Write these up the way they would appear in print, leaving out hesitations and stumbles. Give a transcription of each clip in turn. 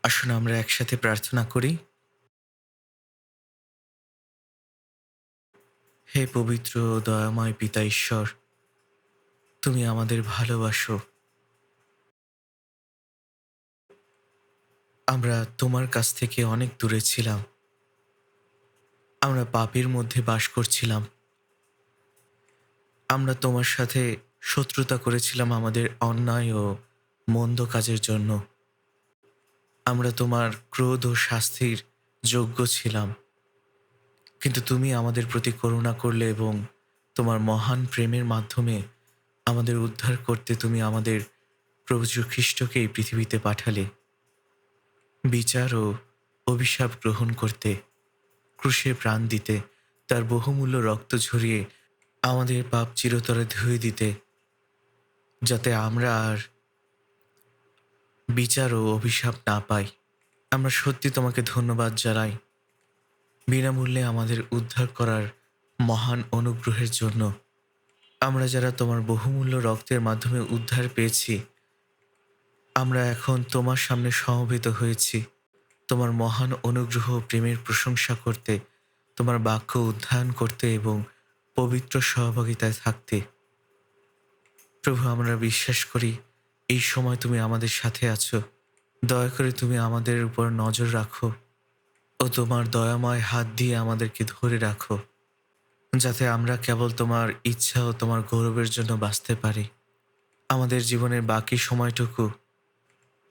আসুন আমরা একসাথে প্রার্থনা করি। হে পবিত্র ও দয়াময় পিতা ঈশ্বর, তুমি আমাদের ভালোবাসো। আমরা তোমার কাছ থেকে অনেক দূরে ছিলাম। আমরা পাপের মধ্যে বাস করছিলাম। আমরা তোমার সাথে শত্রুতা করেছিলাম আমাদের অন্যায় ও মন্দ কাজের জন্য। আমরা তোমার ক্রোধ ও শাস্তির যোগ্য ছিলাম। কিন্তু তুমি আমাদের প্রতি করুণা করলে এবং তোমার মহান প্রেমের মাধ্যমে আমাদের উদ্ধার করতে তুমি আমাদের প্রভু যীশু খ্রিস্টকে এই পৃথিবীতে পাঠালে বিচার ও অভিশাপ গ্রহণ করতে, ক্রুশে প্রাণ দিতে, তার বহুমূল্য রক্ত ঝরিয়ে আমাদের পাপ চিরতরে ধুয়ে দিতে, যাতে আমরা আর বিচার ও অভিশাপ না পাই। আমরা সত্যি তোমাকে ধন্যবাদ জানাই বিনামূল্যে আমাদের উদ্ধার করার মহান অনুগ্রহের জন্য। আমরা যারা তোমার বহুমূল্য রক্তের মাধ্যমে উদ্ধার পেয়েছি, আমরা এখন তোমার সামনে সমবেত হয়েছি তোমার মহান অনুগ্রহ ও প্রেমের প্রশংসা করতে, তোমার বাক্য অধ্যয়ন করতে এবং পবিত্র সহভাগিতায় থাকতে। প্রভু, আমরা বিশ্বাস করি এই সময় তুমি আমাদের সাথে আছো। দয়া করে তুমি আমাদের উপর নজর রাখো ও তোমার দয়াময় হাত দিয়ে আমাদেরকে ধরে রাখো, যাতে আমরা কেবল তোমার ইচ্ছা ও তোমার গৌরবের জন্য বাঁচতে পারি। আমাদের জীবনের বাকি সময়টুকু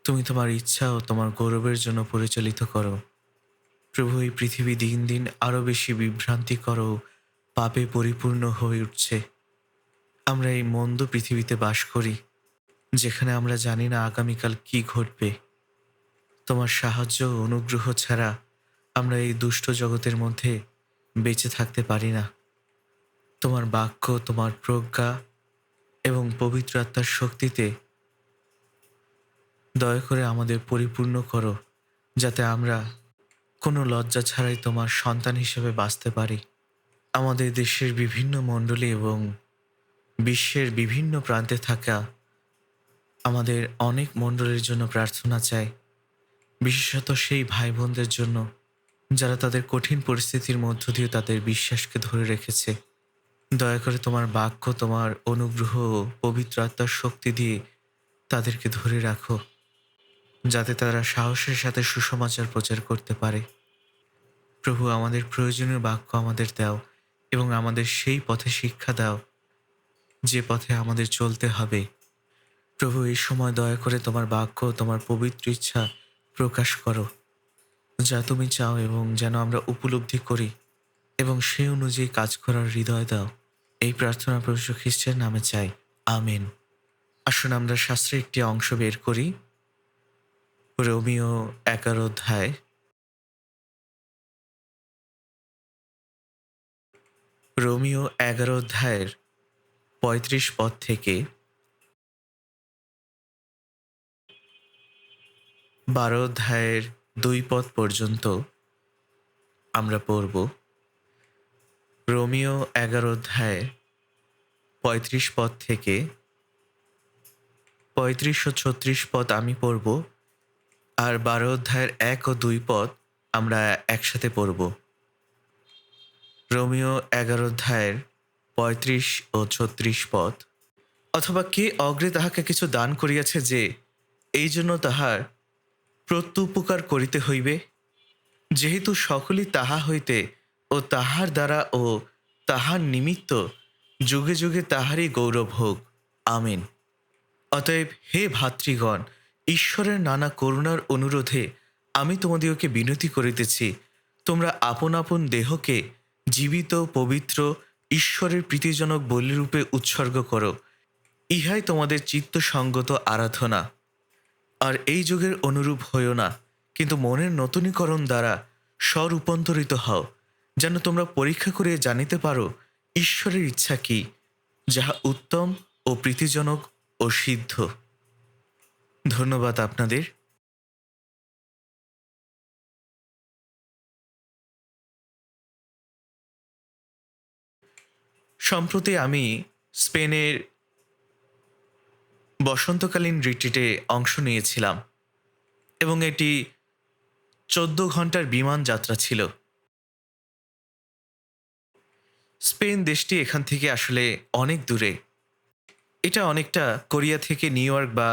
তুমি তোমার ইচ্ছা ও তোমার গৌরবের জন্য পরিচালিত করো। প্রভু, এই পৃথিবী দিন দিন আরো বেশি বিভ্রান্তিকর ও পাপে পরিপূর্ণ হয়ে উঠছে। আমরা এই মন্দ পৃথিবীতে বাস করি, যেখানে আমরা জানি না আগামীকাল কি ঘটবে। তোমার সাহায্য ও অনুগ্রহ ছাড়া আমরা এই দুষ্ট জগতের মধ্যে বেঁচে থাকতে পারি না। তোমার বাক্য, তোমার প্রজ্ঞা এবং পবিত্র আত্মার শক্তিতে দয়া করে আমাদের পরিপূর্ণ করো, যাতে আমরা কোনো লজ্জা ছাড়াই তোমার সন্তান হিসেবে বাঁচতে পারি। আমাদের দেশের বিভিন্ন মণ্ডলী এবং বিশ্বের বিভিন্ন প্রান্তে থাকা আমাদের অনেক মণ্ডলীর জন্য প্রার্থনা চাই, বিশেষত সেই ভাই বোনদের জন্য যারা তাদের কঠিন পরিস্থিতির মধ্য দিয়ে তাদের বিশ্বাসকে ধরে রেখেছে। দয়া করে তোমার বাক্য, তোমার অনুগ্রহ ও পবিত্র আত্মার শক্তি দিয়ে তাদেরকে ধরে রাখো, যাতে তারা সাহসের সাথে সুসমাচার প্রচার করতে পারে। প্রভু, আমাদের প্রয়োজনীয় বাক্য আমাদের দাও এবং আমাদের সেই পথে শিক্ষা দাও যে পথে আমাদের চলতে হবে। প্রভু, এই সময় দয়া করে তোমার বাক্য, তোমার পবিত্র ইচ্ছা প্রকাশ করো, যা তুমি চাও, এবং যেন আমরা উপলব্ধি করি এবং সেই অনুযায়ী কাজ করার হৃদয় দাও। এই প্রার্থনা প্রভু যীশু খ্রিস্টের নামে চাই, আমেন। আসুন আমরা শাস্ত্রের একটি অংশ বের করি। রোমিও 11 অধ্যায়, রোমিও 11 অধ্যায়ের 35 পদ থেকে 12 অধ্যায়ের 2 পদ পর্যন্ত আমরা পড়ব। রোমিও 11 অধ্যায় 35 পদ থেকে 35 ও 36 পদ আমি পড়ব, আর 12 অধ্যায়ের 1 ও 2 পদ আমরা একসাথে পড়ব। রোমিও 11 অধ্যায়ের 35 ও 36 পদ। অথবা কে অগ্রে তাহাকে কিছু দান করিয়াছে যে এই জন্য তাহার প্রত্যুপকার করিতে হইবে? যেহেতু সকলই তাহা হইতে ও তাহার দ্বারা ও তাহার নিমিত্ত যুগে যুগে তাহারই গৌরব হোক, আমেন। অতএব হে ভাতৃগণ, ঈশ্বরের নানা করুণার অনুরোধে আমি তোমাদিগকে বিনতি করিতেছি, তোমরা আপন আপন দেহকে জীবিত, পবিত্র, ঈশ্বরের প্রীতিজনক বলিরূপে উৎসর্গ করো। ইহাই তোমাদের চিত্তসঙ্গত আরাধনা। আর এই যুগের অনুরূপ হইও না, কিন্তু মনের নতুনীকরণ দ্বারা স্বরূপান্তরিত হও, যেন তোমরা পরীক্ষা করে জানিতে পারো ঈশ্বরের ইচ্ছা কি, যাহা উত্তম ও প্রীতিজনক ও সিদ্ধ। ধন্যবাদ আপনাদের। সম্প্রতি আমি স্পেনের বসন্তকালীন রিট্রিটে অংশ নিয়েছিলাম এবং এটি 14 ঘন্টার বিমান যাত্রা ছিল। স্পেন দেশটি এখান থেকে আসলে অনেক দূরে। এটা অনেকটা কোরিয়া থেকে নিউ ইয়র্ক বা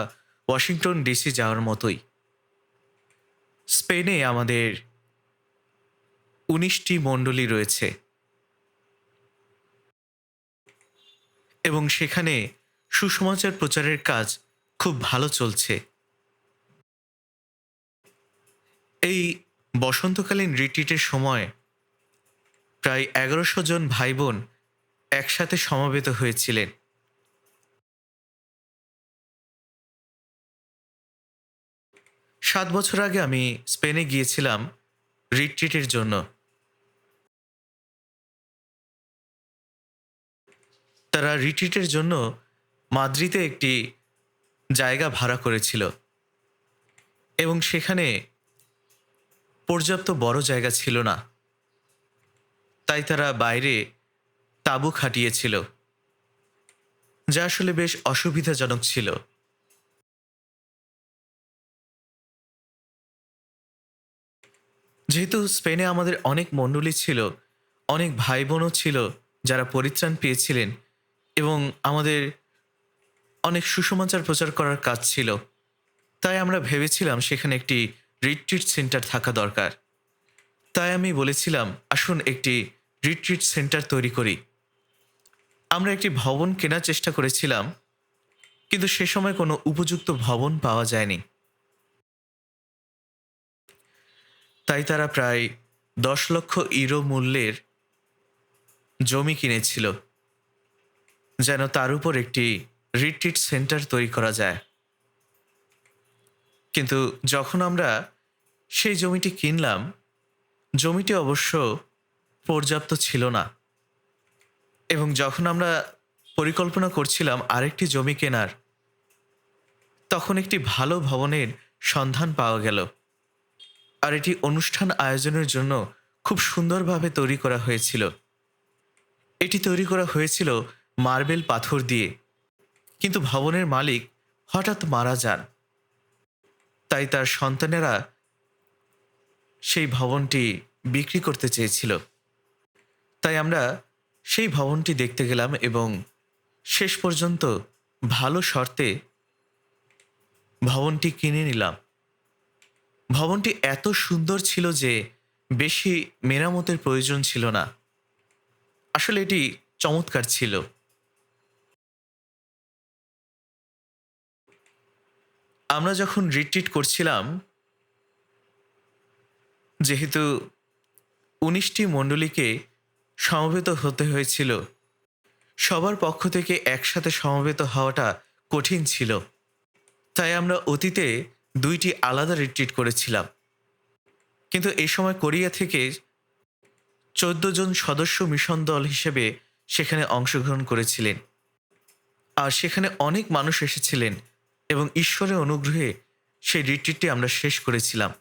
ওয়াশিংটন ডিসি যাওয়ার মতোই। স্পেনে আমাদের 19টি মণ্ডলী রয়েছে এবং সেখানে সুসমাচার প্রচারের কাজ খুব ভালো চলছে। এই বসন্তকালীন রিট্রিটের সময় প্রায় 1100 জন ভাই বোন একসাথে সমবেত হয়েছিলেন। 7 বছর আগে আমি স্পেনে গিয়েছিলাম রিট্রিটের জন্য। তারা রিট্রিটের জন্য মাদ্রিদে একটি জায়গা ভাড়া করেছিল এবং সেখানে পর্যাপ্ত বড় জায়গা ছিল না, তাই তারা বাইরে তাঁবু খাটিয়েছিল, যা আসলে বেশ অসুবিধাজনক ছিল। যেহেতু স্পেনে আমাদের অনেক মণ্ডলী ছিল, অনেক ভাই বোনও ছিল যারা পরিত্রাণ পেয়েছিলেন এবং আমাদের অনেক সুসমাচার প্রচার করার কাজ ছিল, তাই আমরা ভেবেছিলাম সেখানে একটি রিট্রিট সেন্টার থাকা দরকার। তাই আমি বলেছিলাম, আসুন একটি রিট্রিট সেন্টার তৈরি করি। আমরা একটি ভবন কেনার চেষ্টা করেছিলাম, কিন্তু সে সময় কোনো উপযুক্ত ভবন পাওয়া যায়নি। তাই তারা প্রায় 10 লক্ষ ইউরো মূল্যের জমি কিনেছিল যেন তার উপর একটি রিট্রিট সেন্টার তৈরি করা যায়। কিন্তু যখন আমরা সেই জমিটি কিনলাম, জমিটি অবশ্য পর্যাপ্ত ছিল না এবং যখন আমরা পরিকল্পনা করছিলাম আরেকটি জমি কেনার, তখন একটি ভালো ভবনের সন্ধান পাওয়া গেল। আর এটি অনুষ্ঠান আয়োজনের জন্য খুব সুন্দরভাবে তৈরি করা হয়েছিল। এটি তৈরি করা হয়েছিল মার্বেল পাথর দিয়ে, কিন্তু ভবনের মালিক হঠাৎ মারা যান, তাই তার সন্তানেরা সেই ভবনটি বিক্রি করতে চেয়েছিল। তাই আমরা সেই ভবনটি দেখতে গেলাম এবং শেষ পর্যন্ত ভালো শর্তে ভবনটি কিনে নিলাম। ভবনটি এত সুন্দর ছিল যে বেশি মেরামতের প্রয়োজন ছিল না। আসলে এটি চমৎকার ছিল। আমরা যখন রিট্রিট করছিলাম, যেহেতু 19টি মণ্ডলীকে সমবেত হতে হয়েছিল, সবার পক্ষ থেকে একসাথে সমবেত হওয়াটা কঠিন ছিল। তাই আমরা অতীতে 2টি আলাদা রিট্রিট করেছিলাম, কিন্তু এই সময় কোরিয়া থেকে 14 জন সদস্য মিশন দল হিসেবে সেখানে অংশগ্রহণ করেছিলেন। আর সেখানে অনেক মানুষ এসেছিলেন এবং ঈশ্বরের অনুগ্রহে সেই রিট্রিটটি আমরা শেষ করেছিলাম।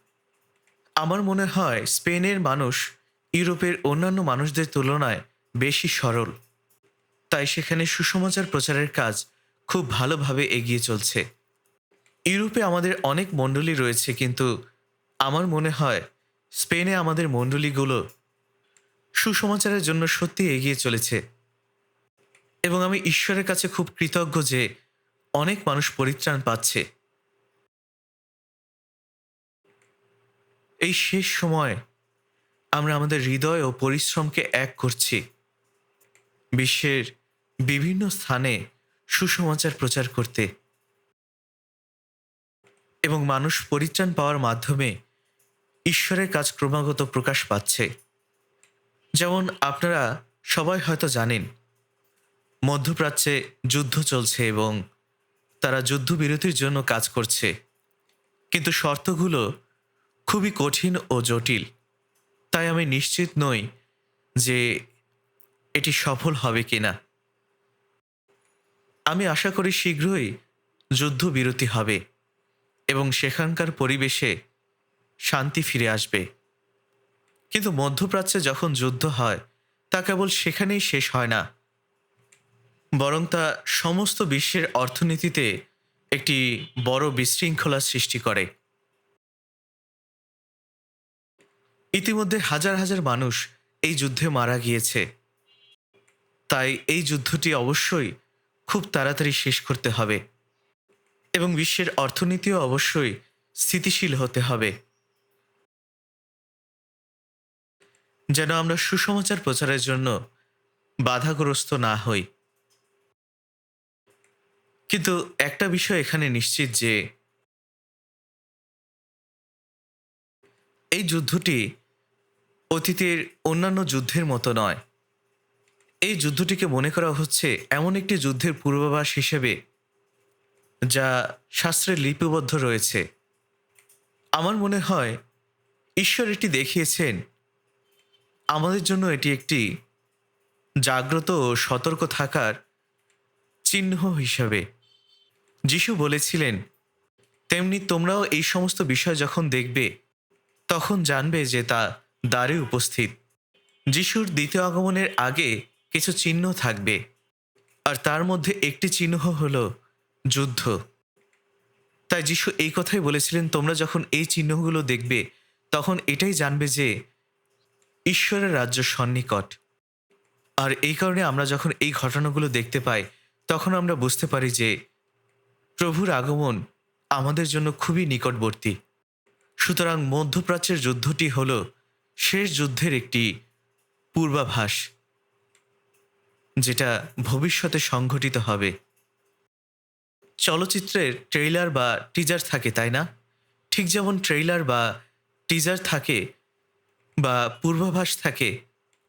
আমার মনে হয় স্পেনের মানুষ ইউরোপের অন্যান্য মানুষদের তুলনায় বেশি সরল, তাই সেখানে সুসমাচার প্রচারের কাজ খুব ভালোভাবে এগিয়ে চলছে। ইউরোপে আমাদের অনেক মণ্ডলী রয়েছে, কিন্তু আমার মনে হয় স্পেনে আমাদের মণ্ডলীগুলো সুসমাচারের জন্য সত্যি এগিয়ে চলেছে এবং আমি ঈশ্বরের কাছে খুব কৃতজ্ঞ যে অনেক মানুষ পরিত্রাণ পাচ্ছে। এই শেষ সময় আমরা আমাদের হৃদয় ও পরিশ্রমকে এক করছি বিশ্বের বিভিন্ন স্থানে সুসমাচার প্রচার করতে, এবং মানুষ পরিত্রাণ পাওয়ার মাধ্যমে ঈশ্বরের কাজ ক্রমাগত প্রকাশ পাচ্ছে। যেমন আপনারা সবাই হয়তো জানেন, মধ্যপ্রাচ্যে যুদ্ধ চলছে এবং তারা যুদ্ধবিরতির জন্য কাজ করছে, কিন্তু শর্তগুলো খুবই কঠিন ও জটিল। তাই আমি নিশ্চিত নই যে এটি সফল হবে কিনা। আমি আশা করি শীঘ্রই যুদ্ধবিরতি হবে এবং সেখানকার পরিবেশে শান্তি ফিরে আসবে। কিন্তু মধ্যপ্রাচ্যে যখন যুদ্ধ হয়, তা কেবল সেখানেই শেষ হয় না, বরং তা সমস্ত বিশ্বের অর্থনীতিতে একটি বড় বিশৃঙ্খলা সৃষ্টি করে। ইতিমধ্যে হাজার হাজার মানুষ এই যুদ্ধে মারা গিয়েছে। তাই এই যুদ্ধটি অবশ্যই খুব তাড়াতাড়ি শেষ করতে হবে এবং বিশ্বের অর্থনীতিও অবশ্যই স্থিতিশীল হতে হবে, যেন আমরা সুসমাচার প্রচারের জন্য বাধাগ্রস্ত না হই। কিন্তু একটা বিষয় এখানে নিশ্চিত যে এই যুদ্ধটি অতীতের অন্যান্য যুদ্ধের মতো নয়। এই যুদ্ধটিকে মনে করা হচ্ছে এমন একটি যুদ্ধের পূর্বাভাস হিসেবে যা শাস্ত্রে লিপিবদ্ধ রয়েছে। আমার মনে হয় ঈশ্বর এটি দেখিয়েছেন আমাদের জন্য। এটি একটি জাগ্রত ও সতর্ক থাকার চিহ্ন হিসাবে। যিশু বলেছিলেন, তেমনি তোমরাও এই সমস্ত বিষয় যখন দেখবে তখন জানবে যে তা দ্বারে উপস্থিত। যিশুর দ্বিতীয় আগমনের আগে কিছু চিহ্ন থাকবে, আর তার মধ্যে একটি চিহ্ন হল যুদ্ধ। তাই যিশু এই কথাই বলেছিলেন, তোমরা যখন এই চিহ্নগুলো দেখবে তখন এটাই জানবে যে ঈশ্বরের রাজ্য সন্নিকট। আর এই কারণে আমরা যখন এই ঘটনাগুলো দেখতে পাই তখন আমরা বুঝতে পারি যে প্রভুর আগমন আমাদের জন্য খুবই নিকটবর্তী। সুতরাং মধ্যপ্রাচ্যের যুদ্ধটি হল শেষ যুদ্ধের একটি পূর্বাভাস, যেটা ভবিষ্যতে সংঘটিত হবে। চলচ্চিত্রের ট্রেইলার বা টিজার থাকে, তাই না? ঠিক যেমন ট্রেইলার বা টিজার থাকে বা পূর্বাভাস থাকে,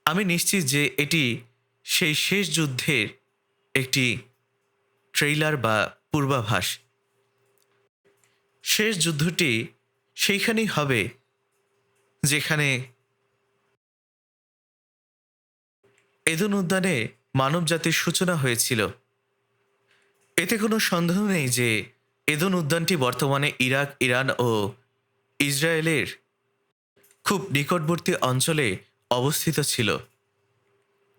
আমি নিশ্চিত যে এটি সেই শেষ যুদ্ধের একটি ট্রেইলার বা পূর্বাভাস। শেষ যুদ্ধটি সেইখানেই হবে যেখানে এদেন উদ্যানে মানবজাতির সূচনা হয়েছিল। এতে কোনো সন্দেহ নেই যে এদেন উদ্যানটি বর্তমানে ইরাক, ইরান ও ইসরায়েলের খুব নিকটবর্তী অঞ্চলে অবস্থিত ছিল।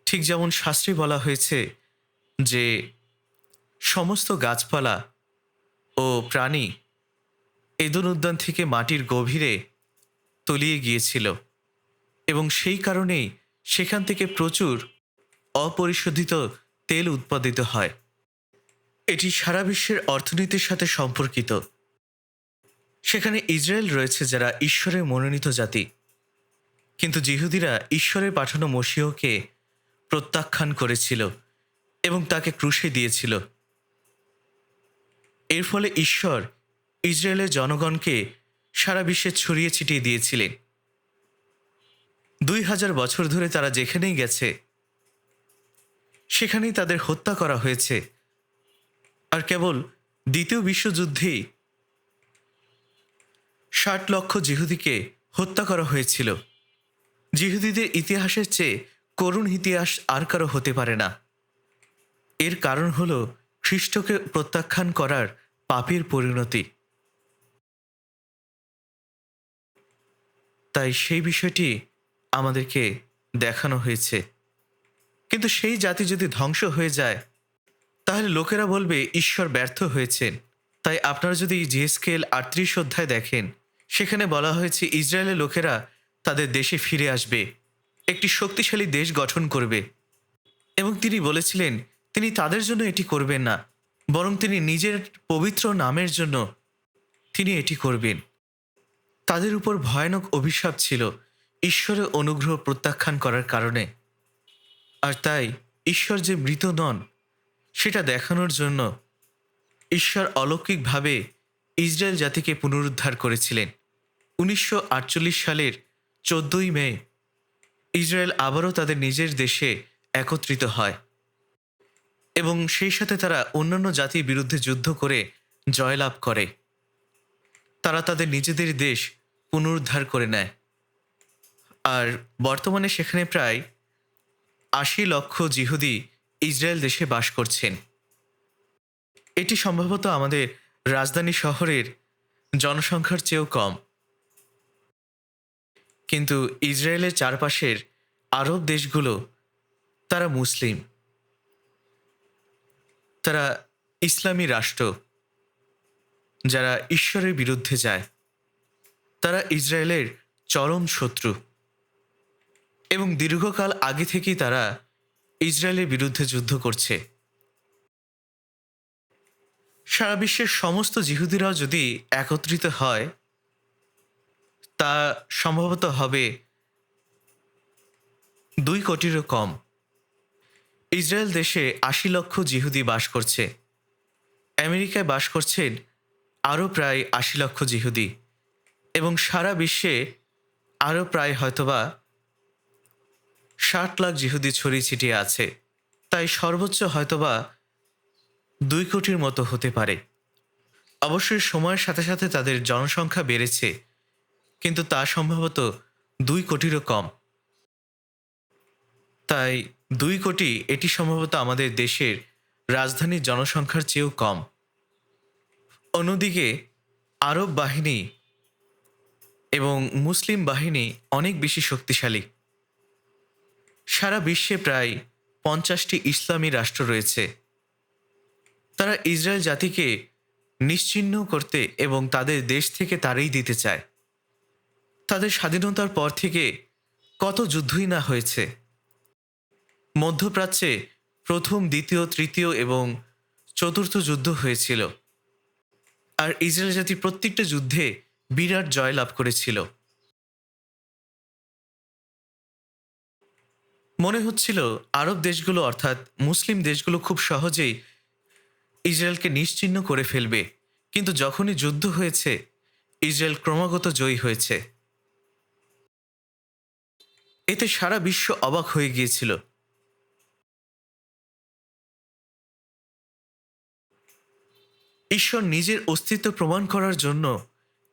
ঠিক যেমন শাস্ত্রে বলা হয়েছে যে সমস্ত গাছপালা ও প্রাণী এদেন উদ্যান থেকে মাটির গভীরে তলিয়ে গিয়েছিল এবং সেই কারণেই সেখান থেকে প্রচুর অপরিশোধিত তেল উৎপাদিত হয়। এটি সারা বিশ্বের অর্থনীতির সাথে সম্পর্কিত। সেখানে ইসরায়েল রয়েছে যারা ঈশ্বরের মনোনীত জাতি, কিন্তু জিহুদিরা ঈশ্বরের পাঠানো মশীহকে প্রত্যাখ্যান করেছিল এবং তাকে ক্রুশে দিয়েছিল। এর ফলে ঈশ্বর ইসরায়েলের জনগণকে সারা বিশ্বে ছড়িয়ে ছিটিয়ে দিয়েছিলেন। 2000 বছর ধরে তারা যেখানেই গেছে সেখানেই তাদের হত্যা করা হয়েছে। আর কেবল দ্বিতীয় বিশ্বযুদ্ধেই 60 লক্ষ জিহুদিকে হত্যা করা হয়েছিল। জিহুদিদের ইতিহাসের চেয়ে করুণ ইতিহাস আর কারো হতে পারে না। এর কারণ হল খ্রিস্টকে প্রত্যাখ্যান করার পাপের পরিণতি। তাই সেই বিষয়টি আমাদেরকে দেখানো হয়েছে। কিন্তু সেই জাতি যদি ধ্বংস হয়ে যায় তাহলে লোকেরা বলবে ঈশ্বর ব্যর্থ হয়েছেন। তাই আপনারা যদি জিএসকেল 38 অধ্যায় দেখেন, সেখানে বলা হয়েছে ইসরায়েলের লোকেরা তাদের দেশে ফিরে আসবে, একটি শক্তিশালী দেশ গঠন করবে। এবং তিনি বলেছিলেন তিনি তাদের জন্য এটি করবেন না, বরং তিনি নিজের পবিত্র নামের জন্য তিনি এটি করবেন। তাদের উপর ভয়ানক অভিশাপ ছিল ঈশ্বরের অনুগ্রহ প্রত্যাখ্যান করার কারণে। আর তাই ঈশ্বর যে মৃত নন সেটা দেখানোর জন্য ঈশ্বর অলৌকিকভাবে ইসরায়েল জাতিকে পুনরুদ্ধার করেছিলেন। 1948 সালের 14 মে ইসরায়েল আবারও তাদের নিজের দেশে একত্রিত হয় এবং সেই সাথে তারা অন্যান্য জাতির বিরুদ্ধে যুদ্ধ করে জয়লাভ করে। তারা তাদের নিজেদের দেশ পুনরুদ্ধার করে নেয়। আর বর্তমানে সেখানে প্রায় 80 লক্ষ জিহুদি ইসরায়েল দেশে বাস করছেন। এটি সম্ভবত আমাদের রাজধানী শহরের জনসংখ্যার চেয়েও কম। কিন্তু ইসরায়েলের চারপাশের আরব দেশগুলো তারা মুসলিম, তারা ইসলামী রাষ্ট্র যারা ঈশ্বরের বিরুদ্ধে যায়। তারা ইসরায়েলের চরম শত্রু। এবং দীর্ঘকাল আগে থেকেই তারা ইসরায়েলের বিরুদ্ধে যুদ্ধ করছে। সারা বিশ্বের সমস্ত জিহুদিরাও যদি একত্রিত হয়, তা সম্ভবত হবে 2 কোটিরও কম। ইসরায়েল দেশে 80 লক্ষ জিহুদি বাস করছে। আমেরিকায় বাস করছেন আরও প্রায় 80 লক্ষ জিহুদি, এবং সারা বিশ্বে আরও প্রায় হয়তোবা 60 লাখ জিহুদি ছড়িয়ে ছিটিয়ে আছে। তাই সর্বোচ্চ হয়তোবা 2 কোটির মতো হতে পারে। অবশ্যই সময়ের সাথে সাথে তাদের জনসংখ্যা বেড়েছে, কিন্তু তা সম্ভবত 2 কোটিরও কম। তাই 2 কোটি এটি সম্ভবত আমাদের দেশের রাজধানীর জনসংখ্যার চেয়েও কম। অন্যদিকে আরব বাহিনী এবং মুসলিম বাহিনী অনেক বেশি শক্তিশালী। সারা বিশ্বে প্রায় 50টি ইসলামী রাষ্ট্র রয়েছে। তারা ইসরায়েল জাতিকে নিশ্চিহ্ন করতে এবং তাদের দেশ থেকে তাড়িয়ে দিতে চায়। তাদের স্বাধীনতার পর থেকে কত যুদ্ধই না হয়েছে। মধ্যপ্রাচ্যে প্রথম, দ্বিতীয়, তৃতীয় এবং চতুর্থ যুদ্ধ হয়েছিল, আর ইসরায়েল জাতি প্রত্যেকটা যুদ্ধে বিরাট জয় লাভ করেছিল। মনে হচ্ছিল আরব দেশগুলো অর্থাৎ মুসলিম দেশগুলো খুব সহজেই ইসরায়েলকে নিশ্চিহ্ন করে ফেলবে, কিন্তু যখনই যুদ্ধ হয়েছে ইসরায়েল ক্রমাগত জয়ী হয়েছে। এতে সারা বিশ্ব অবাক হয়ে গিয়েছিল। ঈশ্বর নিজের অস্তিত্ব প্রমাণ করার জন্য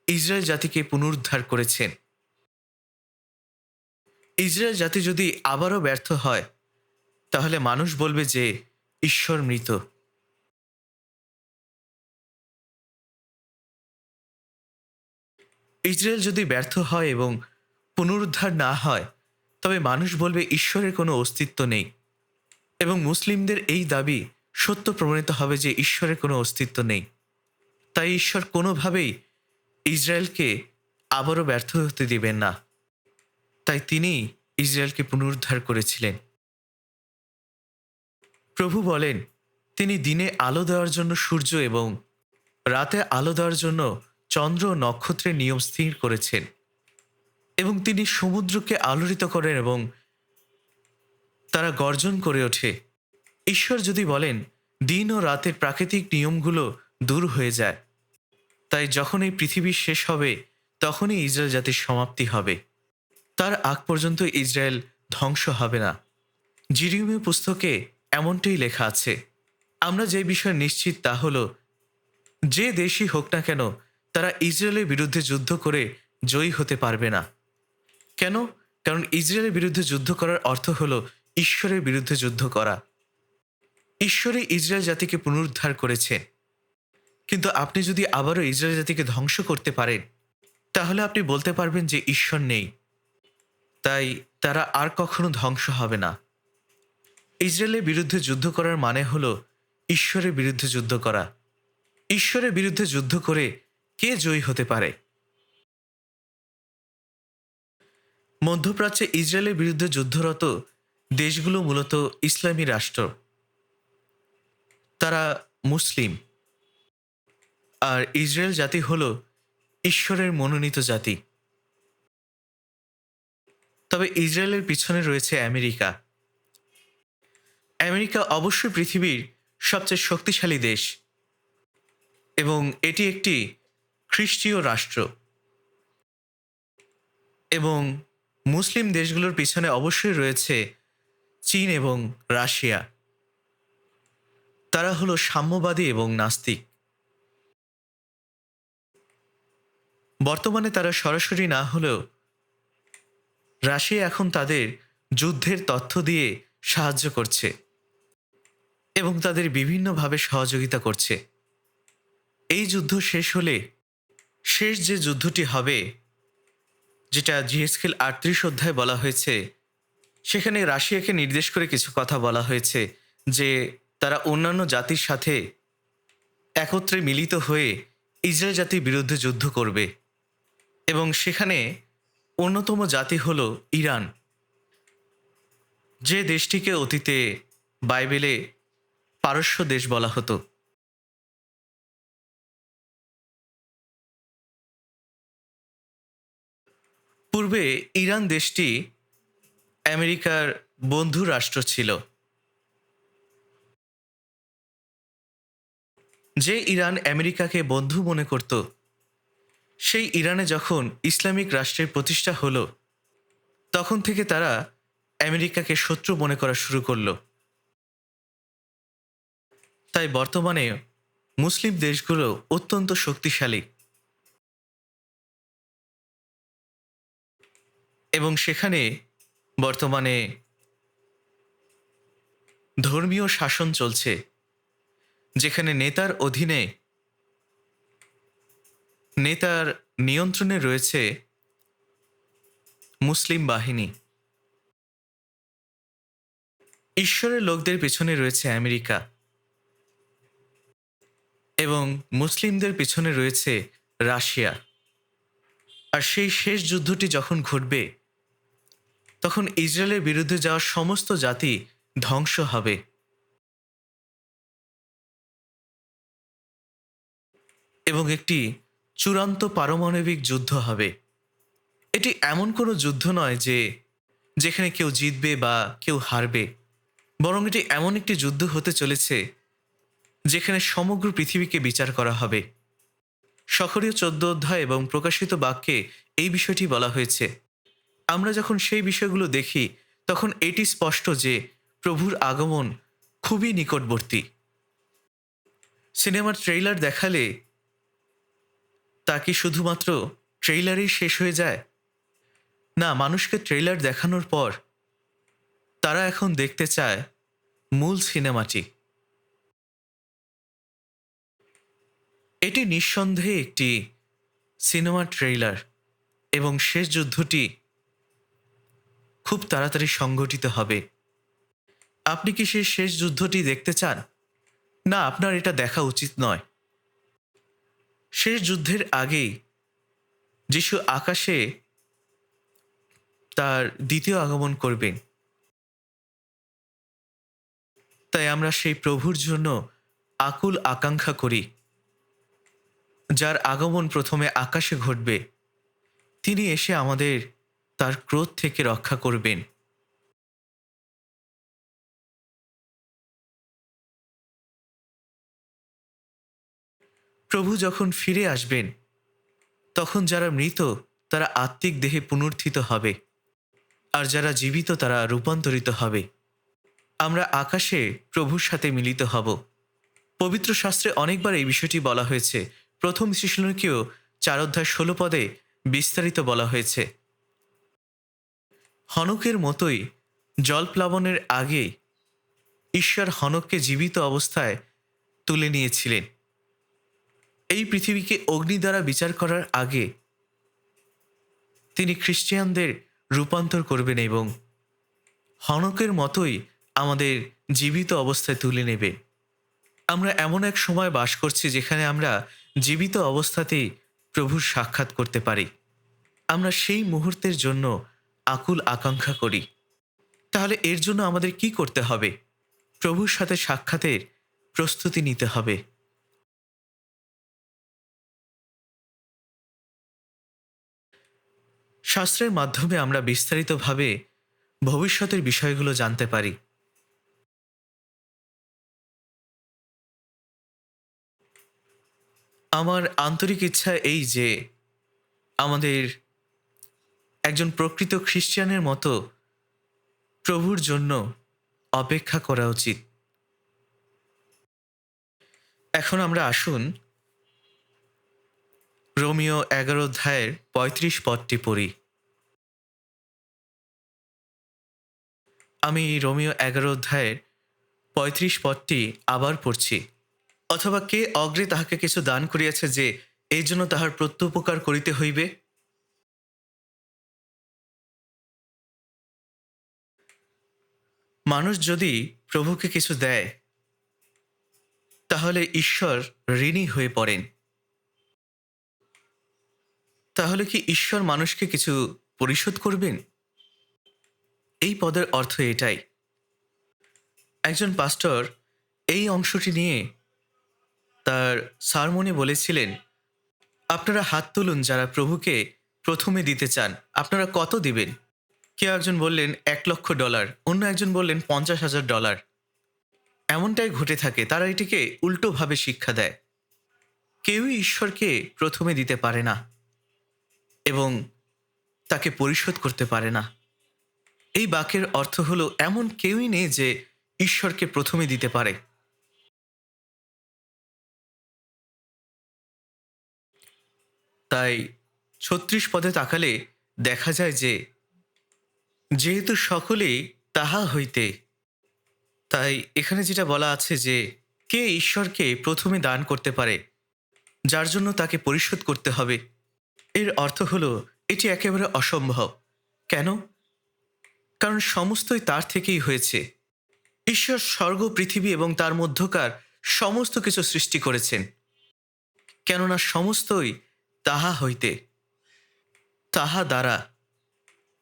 ইসরায়েল জাতিকে পুনরুদ্ধার করেছেন। ইসরায়েল জাতি যদি আবারও ব্যর্থ হয়, তাহলে মানুষ বলবে যে ঈশ্বর মৃত। ইসরায়েল যদি ব্যর্থ হয় এবং পুনরুদ্ধার না হয়, তবে মানুষ বলবে ঈশ্বরের কোনো অস্তিত্ব নেই, এবং মুসলিমদের এই দাবি সত্য প্রমাণিত হবে যে ঈশ্বরের কোনো অস্তিত্ব নেই। তাই ঈশ্বর কোনোভাবেই ইসরায়েলকে আবারও ব্যর্থ হতে দিবেন না। তাই তিনি ইসরায়েলকে পুনরুদ্ধার করেছিলেন। প্রভু বলেন, তিনি দিনে আলো দেওয়ার জন্য সূর্য এবং রাতে আলো দেওয়ার জন্য চন্দ্র ও নক্ষত্রের নিয়ম স্থির করেছেন, এবং তিনি সমুদ্রকে আলোড়িত করেন এবং তারা গর্জন করে ওঠে। ঈশ্বর যদি বলেন, দিন ও রাতের প্রাকৃতিক নিয়মগুলো দূর হয়ে যায়, তাই যখন এই পৃথিবী শেষ হবে তখনই ইসরায়েল জাতির সমাপ্তি হবে। তার আগ পর্যন্ত ইসরায়েল ধ্বংস হবে না। জিরিয়মীয় পুস্তকে এমনটাই লেখা আছে। আমরা যে বিষয়ে নিশ্চিত তা হলো, যে দেশই হোক না কেন তারা ইসরায়েলের বিরুদ্ধে যুদ্ধ করে জয়ী হতে পারবে না। কেন? কারণ ইসরায়েলের বিরুদ্ধে যুদ্ধ করার অর্থ হলো ঈশ্বরের বিরুদ্ধে যুদ্ধ করা। ঈশ্বরই ইসরায়েল জাতিকে পুনরুদ্ধার করেছেন। কিন্তু আপনি যদি আবারও ইসরায়েল জাতিকে ধ্বংস করতে পারেন, তাহলে আপনি বলতে পারবেন যে ঈশ্বর নেই। তাই তারা আর কখনো ধ্বংস হবে না। ইসরায়েলের বিরুদ্ধে যুদ্ধ করার মানে হলো ঈশ্বরের বিরুদ্ধে যুদ্ধ করা। ঈশ্বরের বিরুদ্ধে যুদ্ধ করে কে জয়ী হতে পারে? মধ্যপ্রাচ্যে ইসরায়েলের বিরুদ্ধে যুদ্ধরত দেশগুলো মূলত ইসলামী রাষ্ট্র। তারা মুসলিম, আর ইসরায়েল জাতি হল ঈশ্বরের মনোনীত জাতি। তবে ইসরায়েলের পিছনে রয়েছে আমেরিকা। আমেরিকা অবশ্যই পৃথিবীর সবচেয়ে শক্তিশালী দেশ, এবং এটি একটি খ্রিস্টীয় রাষ্ট্র। এবং মুসলিম দেশগুলোর পিছনে অবশ্যই রয়েছে চীন এবং রাশিয়া। তারা হলো সাম্যবাদী এবং নাস্তিক। বর্তমানে তারা সরাসরি না হলেও রাশিয়া এখন তাদের যুদ্ধের তথ্য দিয়ে সাহায্য করছে এবং তাদের বিভিন্নভাবে সহযোগিতা করছে। এই যুদ্ধ শেষ হলে শেষ যে যুদ্ধটি হবে, যেটা জিএসকেল 38 অধ্যায় বলা হয়েছে, সেখানে রাশিয়াকে নির্দেশ করে কিছু কথা বলা হয়েছে যে তারা অন্যান্য জাতির সাথে একত্রে মিলিত হয়ে ইসরায়েল জাতির বিরুদ্ধে যুদ্ধ করবে, এবং সেখানে অন্যতম জাতি হলো ইরান। যে দেশটিকে অতীতে বাইবেলে পারস্য দেশ বলা হতো। পূর্বে ইরান দেশটি আমেরিকার বন্ধু রাষ্ট্র ছিল। যে ইরান আমেরিকাকে বন্ধু মনে করত, সেই ইরানে যখন ইসলামিক রাষ্ট্রের প্রতিষ্ঠা হলো, তখন থেকে তারা আমেরিকাকে শত্রু মনে করা শুরু করলো। তাই বর্তমানে মুসলিম দেশগুলো অত্যন্ত শক্তিশালী এবং সেখানে বর্তমানে ধর্মীয় শাসন চলছে, যেখানে নেতার নিয়ন্ত্রণে রয়েছে মুসলিম বাহিনী। ঈশ্বরের লোকদের পেছনে রয়েছে আমেরিকা এবং মুসলিমদের পেছনে রয়েছে রাশিয়া। আর সেই শেষ যুদ্ধটি যখন ঘটবে, তখন ইসরায়েলের বিরুদ্ধে যাওয়া সমস্ত জাতি ধ্বংস হবে এবং একটি চূড়ান্ত পারমাণবিক যুদ্ধ হবে। এটি এমন কোনো যুদ্ধ নয় যেখানে কেউ জিতবে বা কেউ হারবে, বরং এটি এমন একটি যুদ্ধ হতে চলেছে যেখানে সমগ্র পৃথিবীকে বিচার করা হবে। সখরীয় 14 অধ্যায় এবং প্রকাশিত বাক্যে এই বিষয়টি বলা হয়েছে। আমরা যখন সেই বিষয়গুলো দেখি, তখন এটি স্পষ্ট যে প্রভুর আগমন খুবই নিকটবর্তী। সিনেমার ট্রেইলার দেখালে তা কি শুধুমাত্র ট্রেইলারেই শেষ হয়ে যায়? না, মানুষকে ট্রেইলার দেখানোর পর তারা এখন দেখতে চায় মূল সিনেমাটি। এটি নিঃসন্দেহে একটি সিনেমার ট্রেইলার এবং শেষ যুদ্ধটি খুব তাড়াতাড়ি সংঘটিত হবে। আপনি কি সেই শেষ যুদ্ধটি দেখতে চান? না, আপনার এটা দেখা উচিত নয়। শেষ যুদ্ধের আগেই যিশু আকাশে তার দ্বিতীয় আগমন করবেন। তাই আমরা সেই প্রভুর জন্য আকুল আকাঙ্ক্ষা করি, যার আগমন প্রথমে আকাশে ঘটবে। তিনি এসে আমাদের তার ক্রোধ থেকে রক্ষা করবেন। প্রভু যখন ফিরে আসবেন, তখন যারা মৃত তারা আত্মিক দেহে পুনরুত্থিত হবে, আর যারা জীবিত তারা রূপান্তরিত হবে। আমরা আকাশে প্রভুর সাথে মিলিত হব। পবিত্র শাস্ত্রে অনেকবার এই বিষয়টি বলা হয়েছে। প্রথম থিসলনিকীয় 4 অধ্যায় 16 পদে বিস্তারিত বলা হয়েছে। হনকের মতোই জলপ্লাবনের আগেই ঈশ্বর হনককে জীবিত অবস্থায় তুলে নিয়েছিলেন। এই পৃথিবীকে অগ্নি দ্বারা বিচার করার আগে তিনি খ্রিস্টিয়ানদের রূপান্তর করবেন এবং হনকের মতোই আমাদের জীবিত অবস্থায় তুলে নেবে। আমরা এমন এক সময় বাস করছি যেখানে আমরা জীবিত অবস্থাতেই প্রভুর সাক্ষাৎ করতে পারি। আমরা সেই মুহূর্তের জন্য আকুল আকাঙ্ক্ষা করি। তাহলে এর জন্য আমাদের কি করতে হবে? প্রভুর সাথে সাক্ষাতের প্রস্তুতি নিতে হবে। শাস্ত্রের মাধ্যমে আমরা বিস্তারিতভাবে ভবিষ্যতের বিষয়গুলো জানতে পারি। আমার আন্তরিক ইচ্ছা এই যে আমাদের একজন প্রকৃত খ্রিস্টানের মতো প্রভুর জন্য অপেক্ষা করা উচিত। এখন আমরা আসুন রোমিও 11 অধ্যায়ের 35 পদটি পড়ি। আমি রোমিও 11 অধ্যায়ের 35 পদটি আবার পড়ছি। অথবা কে অগ্রে তাহাকে কিছু দান করিয়াছে যে এই জন্য তাহার প্রত্যুপকার করিতে হইবে? মানুষ যদি প্রভুকে কিছু দেয়, তাহলে ঈশ্বর ঋণী হয়ে পড়েন। তাহলে কি ঈশ্বর মানুষকে কিছু পরিশোধ করবেন? এই পদের অর্থ এটাই। একজন পাস্টর এই অংশটি নিয়ে তার সারমনে বলেছিলেন, আপনারা হাত তুলুন যারা প্রভুকে প্রথমে দিতে চান, আপনারা কত দিবেন? কেউ একজন বললেন $1,00,000, অন্য একজন বললেন $50,000। এমনটাই ঘটে থাকে, তারা এটিকে উল্টোভাবে শিক্ষা দেয়। কেউই ঈশ্বরকে প্রথমে দিতে পারে না এবং তাকে পরিশোধ করতে পারে না। এই বাক্যের অর্থ হলো এমন কেউই নেই যে ঈশ্বরকে প্রথমে দিতে পারে। তাই 36 পদে তাকালে দেখা যায় যে যেহেতু সকলেই তাহা হইতে, তাই এখানে যেটা বলা আছে যে কে ঈশ্বরকে প্রথমে দান করতে পারে, যার জন্য তাকে পরিশোধ করতে হবে, এর অর্থ হলো এটি একেবারে অসম্ভব। কেন? কারণ সমস্তই তার থেকেই হয়েছে। ঈশ্বর স্বর্গ, পৃথিবী এবং তার মধ্যকার সমস্ত কিছু সৃষ্টি করেছেন, কেননা সমস্তই তাহা হইতে, তাহা দ্বারা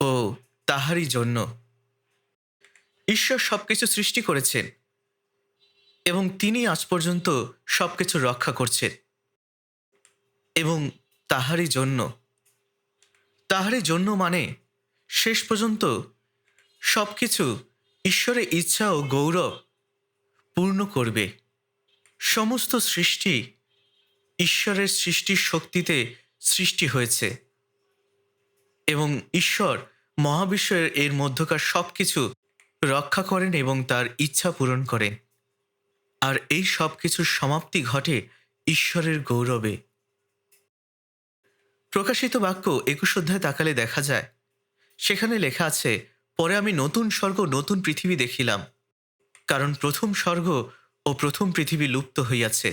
ও তাহারই জন্য। ঈশ্বর সবকিছু সৃষ্টি করেছেন এবং তিনি আজ পর্যন্ত সবকিছু রক্ষা করছেন এবং তাহারই জন্য। তাহারই জন্য মানে শেষ পর্যন্ত সবকিছু ঈশ্বরের ইচ্ছা ও গৌরব পূর্ণ করবে। সমস্ত সৃষ্টি ঈশ্বরের সৃষ্টির শক্তিতে সৃষ্টি হয়েছে এবং ঈশ্বর মহাবিশ্বের এর মধ্যকার সবকিছু রক্ষা করেন এবং তার ইচ্ছা পূরণ করেন। আর এই সব কিছুর সমাপ্তি ঘটে ঈশ্বরের গৌরবে। প্রকাশিত বাক্য 21 অধ্যায় তাকালে দেখা যায়, সেখানে লেখা আছে, পরে আমি নতুন স্বর্গ নতুন পৃথিবী দেখিলাম, কারণ প্রথম স্বর্গ ও প্রথম পৃথিবী লুপ্ত হইয়াছে।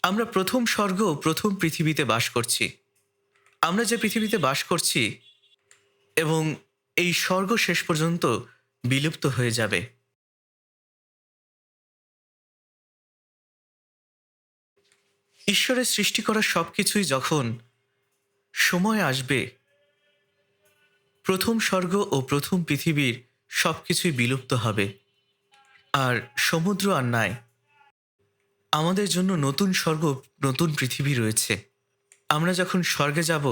আমরা প্রথম স্বর্গ ও প্রথম পৃথিবীতে বাস করছি। আমরা যে পৃথিবীতে বাস করছি এবং এই স্বর্গ শেষ পর্যন্ত বিলুপ্ত হয়ে যাবে। ঈশ্বরের সৃষ্টি করা সবকিছুই যখন সময় আসবে, প্রথম স্বর্গ ও প্রথম পৃথিবীর সবকিছুই বিলুপ্ত হবে আর সমুদ্র আর নাই। আমাদের জন্য নতুন স্বর্গ নতুন পৃথিবী রয়েছে। আমরা যখন স্বর্গে যাব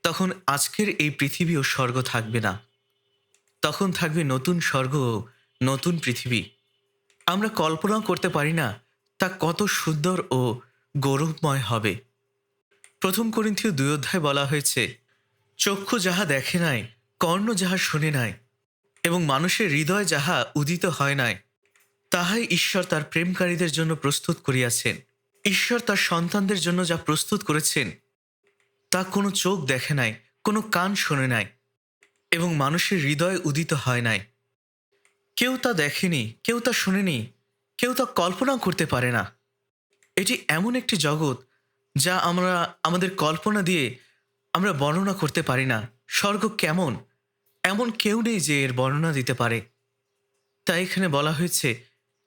তখন আজকের এই পৃথিবী ও স্বর্গ থাকবে না, তখন থাকবে নতুন স্বর্গ ও নতুন পৃথিবী। আমরা কল্পনাও করতে পারি না তা কত সুন্দর ও গৌরবময় হবে। প্রথম করিন্থীয় 2 অধ্যায় বলা হয়েছে, চক্ষু যাহা দেখে নাই, কর্ণ যাহা শুনে নাই এবং মানুষের হৃদয় যাহা উদিত হয় নাই, তাহাই ঈশ্বর তার প্রেমকারীদের জন্য প্রস্তুত করিয়াছেন। ঈশ্বর তার সন্তানদের জন্য যা প্রস্তুত করেছেন তা কোনো চোখ দেখে নাই, কোনো কান শোনে নাই এবং মানুষের হৃদয় উদিত হয় নাই। কেউ তা দেখেনি, কেউ তা শোনেনি, কেউ তা কল্পনাও করতে পারে না। এটি এমন একটি জগৎ যা আমরা আমাদের কল্পনা দিয়ে আমরা বর্ণনা করতে পারি না। স্বর্গ কেমন, এমন কেউ নেই যে এর বর্ণনা দিতে পারে। তাই এখানে বলা হয়েছে,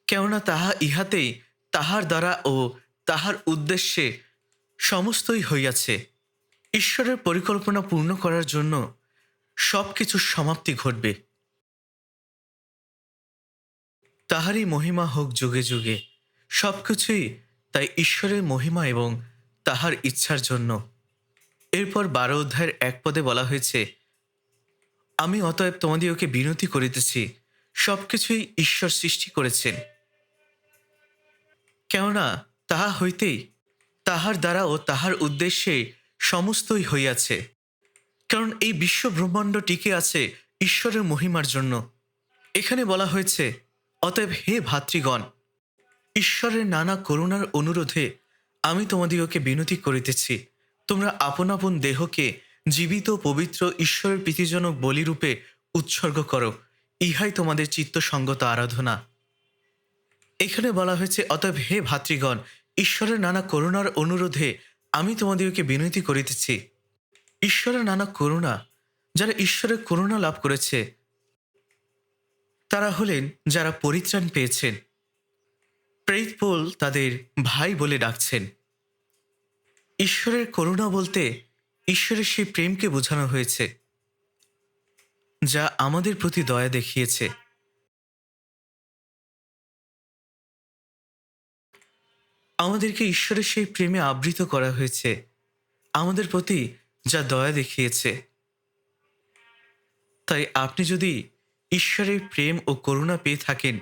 কেননা তাহা ইহাতেই, তাহার দ্বারা ও তাহার উদ্দেশ্যে সমস্তই হইয়াছে। ঈশ্বরের পরিকল্পনা পূর্ণ করার জন্য সব কিছুর সমাপ্তি ঘটবে। তাহারই মহিমা হোক যুগে যুগে। সব কিছুই তাই ঈশ্বরের মহিমা এবং তাহার ইচ্ছার জন্য। এরপর 12 অধ্যায়ের 1 পদে বলা হয়েছে, আমি অতএব তোমাদিওকে বিনতি করিতেছি, সব কিছুই ঈশ্বর সৃষ্টি করেছেন, কেননা তাহা হইতেই, তাহার দ্বারা ও তাহার উদ্দেশ্যে সমস্তই হইয়াছে। কারণ এই বিশ্ব ব্রহ্মাণ্ড টিকে আছে ঈশ্বরের মহিমার জন্য। এখানে বলা হয়েছে, অতএব হে ভাতৃগণ, ঈশ্বরের নানা করুণার অনুরোধে আমি তোমাদিগকে বিনতি করিতেছি, তোমরা আপন আপন দেহকে জীবিত পবিত্র ঈশ্বরের প্রীতিজনক বলিরূপে উৎসর্গ করো, ইহাই তোমাদের চিত্তসঙ্গত আরাধনা। এখানে বলা হয়েছে, অতএব হে ভাতৃগণ, ঈশ্বরের নানা করুণার অনুরোধে আমি তোমাদিগকে বিনতি করিতেছি। ঈশ্বরের নানা করুণা, যারা ঈশ্বরের করুণা লাভ করেছে তারা হলেন যারা পরিত্রাণ পেয়েছেন। প্রেরিত পৌল তাদের ভাই বলে ডাকছেন। ঈশ্বরের করুণা বলতে ঈশ্বরের সেই প্রেমকে বোঝানো হয়েছে। যা আমাদের প্রতি দয়া দেখিয়েছে। আমাদেরকে ঈশ্বরের সেই প্রেমে আবৃত করা হয়েছে, আমাদের প্রতি যা দয়া দেখিয়েছে। তাই আপনি যদি ঈশ্বরের প্রেম ও করুণা পেয়ে থাকেন,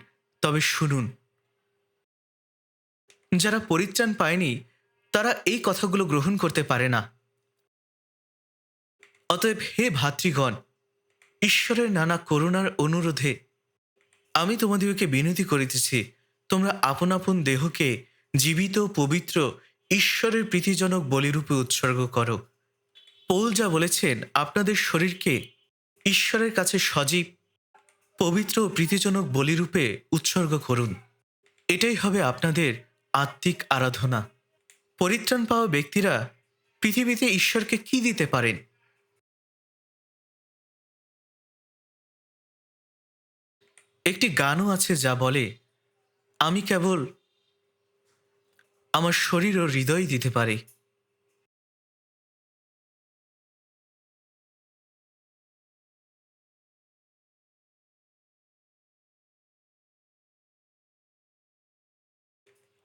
তবে শুনুন। যারা পরিত্রাণ পায়নি তারা এই কথাগুলো গ্রহণ করতে পারে না। অতএব হে ভাতৃগণ, ঈশ্বরের নানা করুণার অনুরোধে আমি তোমাদিগকে বিনতি করিতেছি, তোমরা আপন আপন দেহকে জীবিত পবিত্র ঈশ্বরের প্রীতিজনক বলিরূপে উৎসর্গ করো। পৌল যা বলেছেন, আপনাদের শরীরকে ঈশ্বরের কাছে সজীব পবিত্র ও প্রীতিজনক বলিরূপে উৎসর্গ করুন। এটাই হবে আপনাদের আত্মিক আরাধনা। পরিত্রাণ পাওয়া ব্যক্তিরা পৃথিবীতে ঈশ্বরকে কি দিতে পারেন? একটি গানও আছে যা বলে, আমি কেবল আমার শরীর ও হৃদয় দিতে পারি।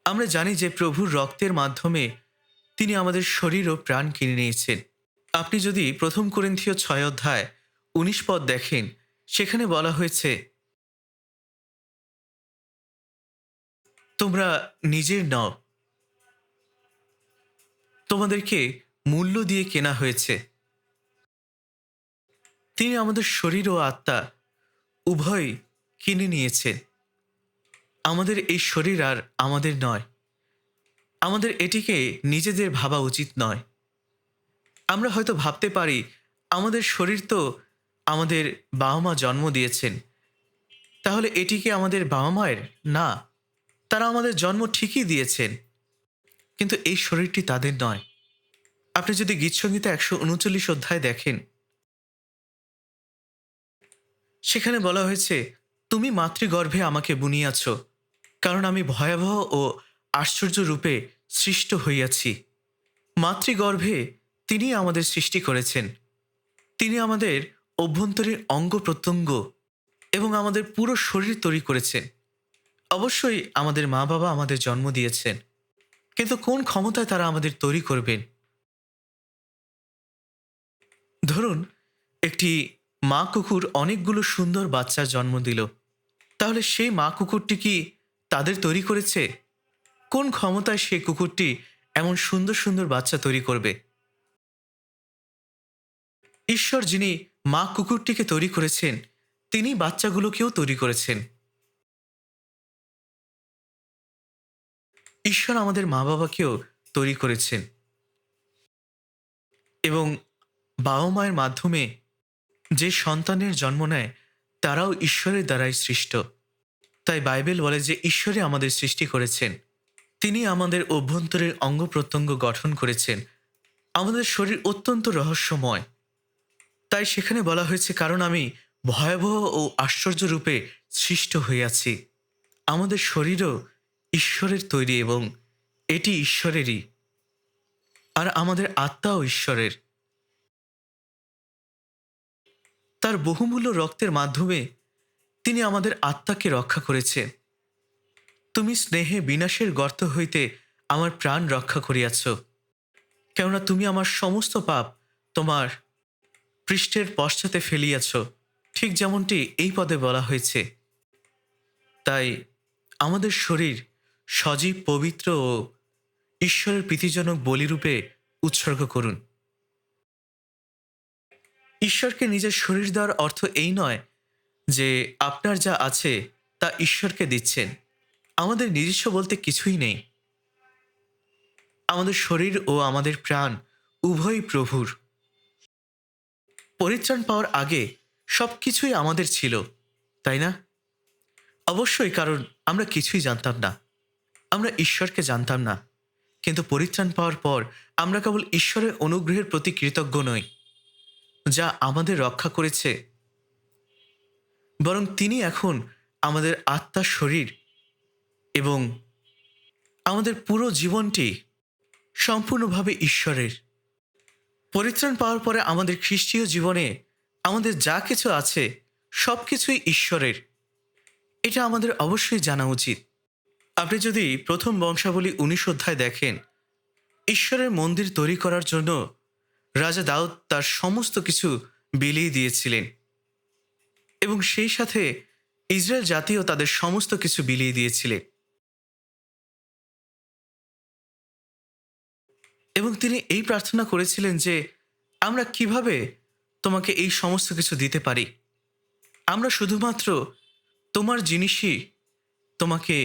আমরা জানি যে প্রভুর রক্তের মাধ্যমে তিনি আমাদের শরীর ও প্রাণ কিনে নিয়েছেন। আপনি যদি ১ কোরিন্থীয় ৬ অধ্যায় ১৯ পদ দেখেন, সেখানে বলা হয়েছে, তোমরা নিজের নও, তোমাদেরকে মূল্য দিয়ে কেনা হয়েছে। তিনি আমাদের শরীর ও আত্মা উভয় কিনে নিয়েছেন। আমাদের এই শরীর আর আমাদের নয়। আমাদের এটিকে নিজেদের ভাবা উচিত নয়। আমরা হয়তো ভাবতে পারি, আমাদের শরীর তো আমাদের বাবা মা জন্ম দিয়েছেন, তাহলে এটিকে আমাদের বাবা মায়ের না। তারা আমাদের জন্ম ঠিকই দিয়েছেন, কিন্তু এই শরীরটি তাদের নয়। আপনি যদি গীতসংহিতা ১৩৯ অধ্যায় দেখেন, সেখানে বলা হয়েছে, তুমি মাতৃগর্ভে আমাকে বুনিয়াছ, কারণ আমি ভয়াবহ ও আশ্চর্য রূপে সৃষ্ট হইয়াছি। মাতৃগর্ভে তিনি আমাদের সৃষ্টি করেছেন। তিনি আমাদের অভ্যন্তরীণ অঙ্গ প্রত্যঙ্গ এবং আমাদের পুরো শরীর তৈরি করেছেন। অবশ্যই আমাদের মা বাবা আমাদের জন্ম দিয়েছেন, কিন্তু কোন ক্ষমতায় তারা আমাদের তৈরি করবেন? ধরুন, একটি মা কুকুর অনেকগুলো সুন্দর বাচ্চার জন্ম দিল, তাহলে সেই মা কুকুরটি কি তাদের তৈরি করেছে? কোন ক্ষমতায় সেই কুকুরটি এমন সুন্দর সুন্দর বাচ্চা তৈরি করবে? ঈশ্বর যিনি মা কুকুরটিকে তৈরি করেছেন, তিনি বাচ্চাগুলোকেও তৈরি করেছেন। ঈশ্বর আমাদের মা বাবাকেও তৈরি করেছেন, এবং বাবা মায়ের মাধ্যমে যে সন্তানের জন্ম নেয় তারাও ঈশ্বরের দ্বারাই সৃষ্ট। তাই বাইবেল বলে যে ঈশ্বরই আমাদের সৃষ্টি করেছেন। তিনি আমাদের অভ্যন্তরের অঙ্গ প্রত্যঙ্গ গঠন করেছেন। আমাদের শরীর অত্যন্ত রহস্যময়। তাই সেখানে বলা হয়েছে, কারণ আমি ভয়াবহ ও আশ্চর্য রূপে সৃষ্ট হইয়াছি। আমাদের শরীরও ঈশ্বরের তৈরি এবং এটি ঈশ্বরেরই, আর আমাদের আত্মাও ঈশ্বরের। তার বহুমূল্য রক্তের মাধ্যমে তিনি আমাদের আত্মাকে রক্ষা করেছেন। তুমি স্নেহে বিনাশের গর্ত হইতে আমার প্রাণ রক্ষা করিয়াছ, কেননা তুমি আমার সমস্ত পাপ তোমার পৃষ্ঠের পশ্চাতে ফেলিয়াছ, ঠিক যেমনটি এই পদে বলা হয়েছে। তাই আমাদের শরীর সজীব পবিত্র ও ঈশ্বরের প্রীতিজনক বলিরূপে উৎসর্গ করুন। ঈশ্বরকে নিজের শরীর দেওয়ার অর্থ এই নয় যে আপনার যা আছে তা ঈশ্বরকে দিচ্ছেন। আমাদের নিজস্ব বলতে কিছুই নেই। আমাদের শরীর ও আমাদের প্রাণ উভয়ই প্রভুর। পরিত্রাণ পাওয়ার আগে সব কিছুই আমাদের ছিল, তাই না? অবশ্যই, কারণ আমরা কিছুই জানতাম না। আমরা ঈশ্বরকে জানতাম না। কিন্তু পরিত্রাণ পাওয়ার পর আমরা কেবল ঈশ্বরের অনুগ্রহের প্রতি কৃতজ্ঞ নই, যা আমাদের রক্ষা করেছে, বরং তিনি এখন আমাদের আত্মা, শরীর এবং আমাদের পুরো জীবনটি সম্পূর্ণভাবে ঈশ্বরের। পরিত্রাণ পাওয়ার পরে আমাদের খ্রিস্টীয় জীবনে আমাদের যা কিছু আছে সব কিছুই ঈশ্বরের। এটা আমাদের অবশ্যই জানা উচিত। আপনি যদি প্রথম বংশাবলী 19 অধ্যায় দেখেন, ঈশ্বরের মন্দির তৈরি করার জন্য রাজা দাউদ তার সমস্ত কিছু বিলিয়ে দিয়েছিলেন, এবং সেই সাথে ইসরায়েল জাতিও তাদের সমস্ত কিছু বিলিয়ে দিয়েছিলেন। এবং তিনি এই প্রার্থনা করেছিলেন যে আমরা কিভাবে তোমাকে এই সমস্ত কিছু দিতে পারি। আমরা শুধুমাত্র তোমার জিনিসই তোমাকে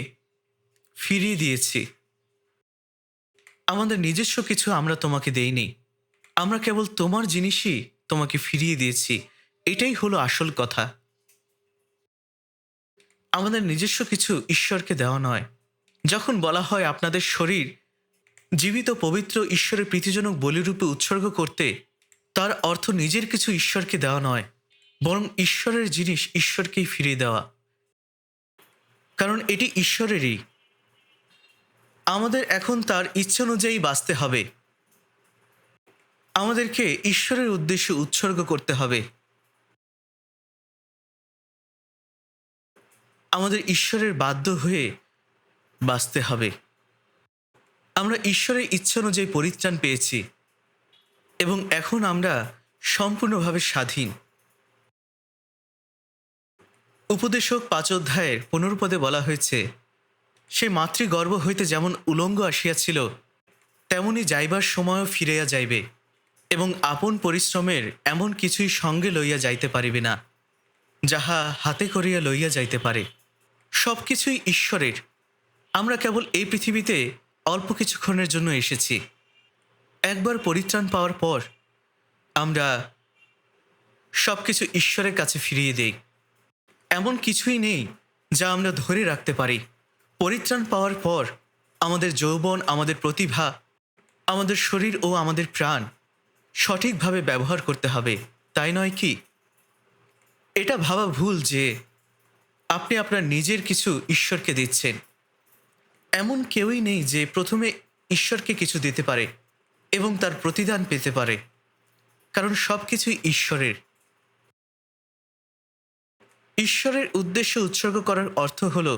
ফিরিয়ে দিয়েছি, আমাদের নিজস্ব কিছু আমরা তোমাকে দেইনি, আমরা কেবল তোমার জিনিসই তোমাকে ফিরিয়ে দিয়েছি। এটাই হলো আসল কথা। আমাদের নিজস্ব কিছু ঈশ্বরকে দেওয়া নয়। যখন বলা হয় আপনাদের শরীর জীবিত পবিত্র ঈশ্বরের প্রীতিজনক বলিরূপে উৎসর্গ করতে, তার অর্থ নিজের কিছু ঈশ্বরকে দেওয়া নয়, বরং ঈশ্বরের জিনিস ঈশ্বরকেই ফিরিয়ে দেওয়া, কারণ এটি ঈশ্বরেরই। আমাদের এখন তার ইচ্ছা অনুযায়ী বাঁচতে হবে। আমাদেরকে ঈশ্বরের উদ্দেশ্যে উৎসর্গ করতে হবে। আমাদের ঈশ্বরের বাধ্য হয়ে বাঁচতে হবে। আমরা ঈশ্বরের ইচ্ছা অনুযায়ী পরিত্রাণ পেয়েছি এবং এখন আমরা সম্পূর্ণভাবে স্বাধীন। উপদেশক 5 অধ্যায়ের 15 পদে বলা হয়েছে, সে মাতৃগর্ভ হইতে যেমন উলঙ্গ আসিয়াছিল, তেমনি যাইবার সময়ও ফিরাইয়া যাইবে, এবং আপন পরিশ্রমের এমন কিছুই সঙ্গে লইয়া যাইতে পারিবে না, যাহা হাতে করিয়া লইয়া যাইতে পারে। সব কিছুই ঈশ্বরের। আমরা কেবল এই পৃথিবীতে অল্প কিছুক্ষণের জন্য এসেছি। একবার পরিত্রাণ পাওয়ার পর আমরা সব কিছু ঈশ্বরের কাছে ফিরিয়ে দেই। এমন কিছুই নেই যা আমরা ধরে রাখতে পারি। পরিত্রাণ পাওয়ার পর আমাদের যৌবন, আমাদের প্রতিভা, আমাদের শরীর ও আমাদের প্রাণ সঠিকভাবে ব্যবহার করতে হবে, তাই নয় কি? এটা ভাবা ভুল যে আপনি আপনার নিজের কিছু ঈশ্বরকে দিচ্ছেন। এমন কেউই নেই যে প্রথমে ঈশ্বরকে কিছু দিতে পারে এবং তার প্রতিদান পেতে পারে, কারণ সব কিছুই ঈশ্বরের। ঈশ্বরের উদ্দেশ্যে উৎসর্গ করার অর্থ হল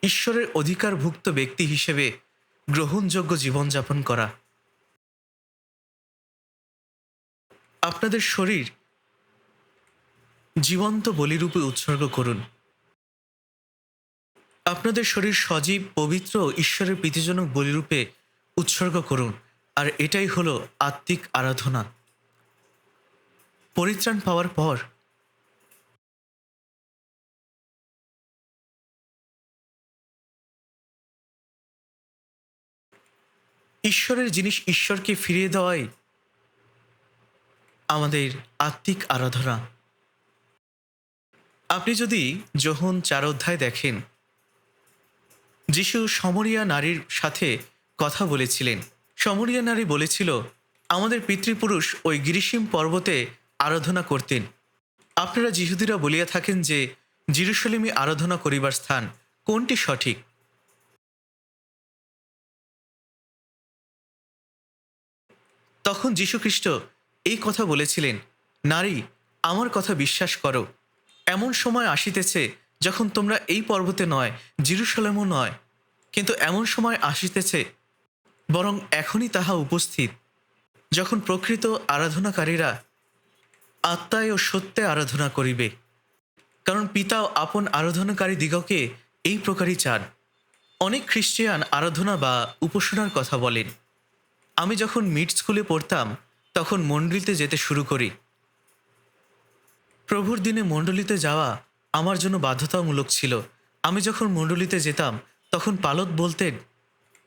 ঈশ্বরের অধিকারভুক্ত ব্যক্তি হিসেবে গ্রহণযোগ্য জীবনযাপন করা। আপনাদের শরীর জীবন্ত বলিরূপে উৎসর্গ করুন। আপনাদের শরীর সজীব, পবিত্র ও ঈশ্বরের প্রীতিজনক বলিরূপে উৎসর্গ করুন, আর এটাই হলো আত্মিক আরাধনা। পরিত্রাণ পাওয়ার পর ঈশ্বরের জিনিস ঈশ্বরকে ফিরিয়ে দেওয়াই আমাদের আত্মিক আরাধনা। আপনি যদি যোহন 4 অধ্যায় দেখেন, যিশু সমরিয়া নারীর সাথে কথা বলেছিলেন। সমরিয়া নারী বলেছিল, আমাদের পিতৃপুরুষ ওই গিরিসিম পর্বতে আরাধনা করতেন। আপনারা যিহুদিরা বলিয়া থাকেন যে জেরুসালেমই আরাধনা করিবার স্থান। কোনটি সঠিক? তখন যীশুখ্রিস্ট এই কথা বলেছিলেন, নারী, আমার কথা বিশ্বাস করো, এমন সময় আসিতেছে যখন তোমরা এই পর্বতে নয়, জেরুসালেমও নয়, কিন্তু এমন সময় আসিতেছে, বরং এখনই তাহা উপস্থিত, যখন প্রকৃত আরাধনাকারীরা আত্মায় ও সত্যে আরাধনা করিবে, কারণ পিতাও আপন আরাধনাকারী দিগকে এই প্রকারই চান। অনেক খ্রিস্টিয়ান আরাধনা বা উপাসনার কথা বলেন। আমি যখন মিড স্কুলে পড়তাম তখন মণ্ডলীতে যেতে শুরু করি। প্রভুর দিনে মণ্ডলীতে যাওয়া আমার জন্য বাধ্যতামূলক ছিল। আমি যখন মণ্ডলীতে যেতাম তখন পালক বলতেন,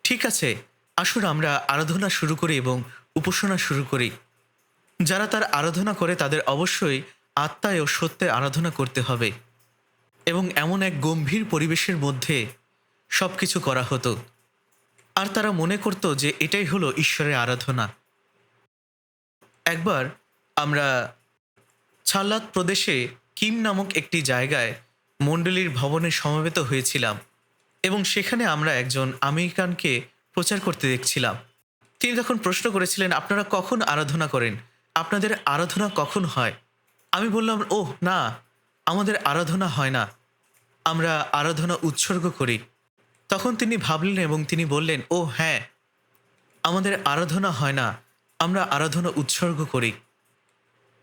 ঠিক আছে, আসুন আমরা আরাধনা শুরু করি এবং উপাসনা শুরু করি। যারা তার আরাধনা করে তাদের অবশ্যই আত্মায় ও সত্যে আরাধনা করতে হবে, এবং এমন এক গম্ভীর পরিবেশের মধ্যে সব কিছু করা হতো, আর তারা মনে করত যে এটাই হলো ঈশ্বরের আরাধনা। একবার আমরা ছাল্লাত প্রদেশে কিম নামক একটি জায়গায় মণ্ডলীর ভবনে সমবেত হয়েছিলাম, এবং সেখানে আমরা একজন আমেরিকানকে প্রচার করতে দেখছিলাম। তিনি তখন প্রশ্ন করেছিলেন, আপনারা কখন আরাধনা করেন? আপনাদের আরাধনা কখন হয়? আমি বললাম, ওহ না, আমাদের আরাধনা হয় না, আমরা আরাধনা উৎসর্গ করি। তখন তিনি ভাবলেন এবং তিনি বললেন, ও হ্যাঁ, আমাদের আরাধনা হয় না, আমরা আরাধনা উৎসর্গ করি।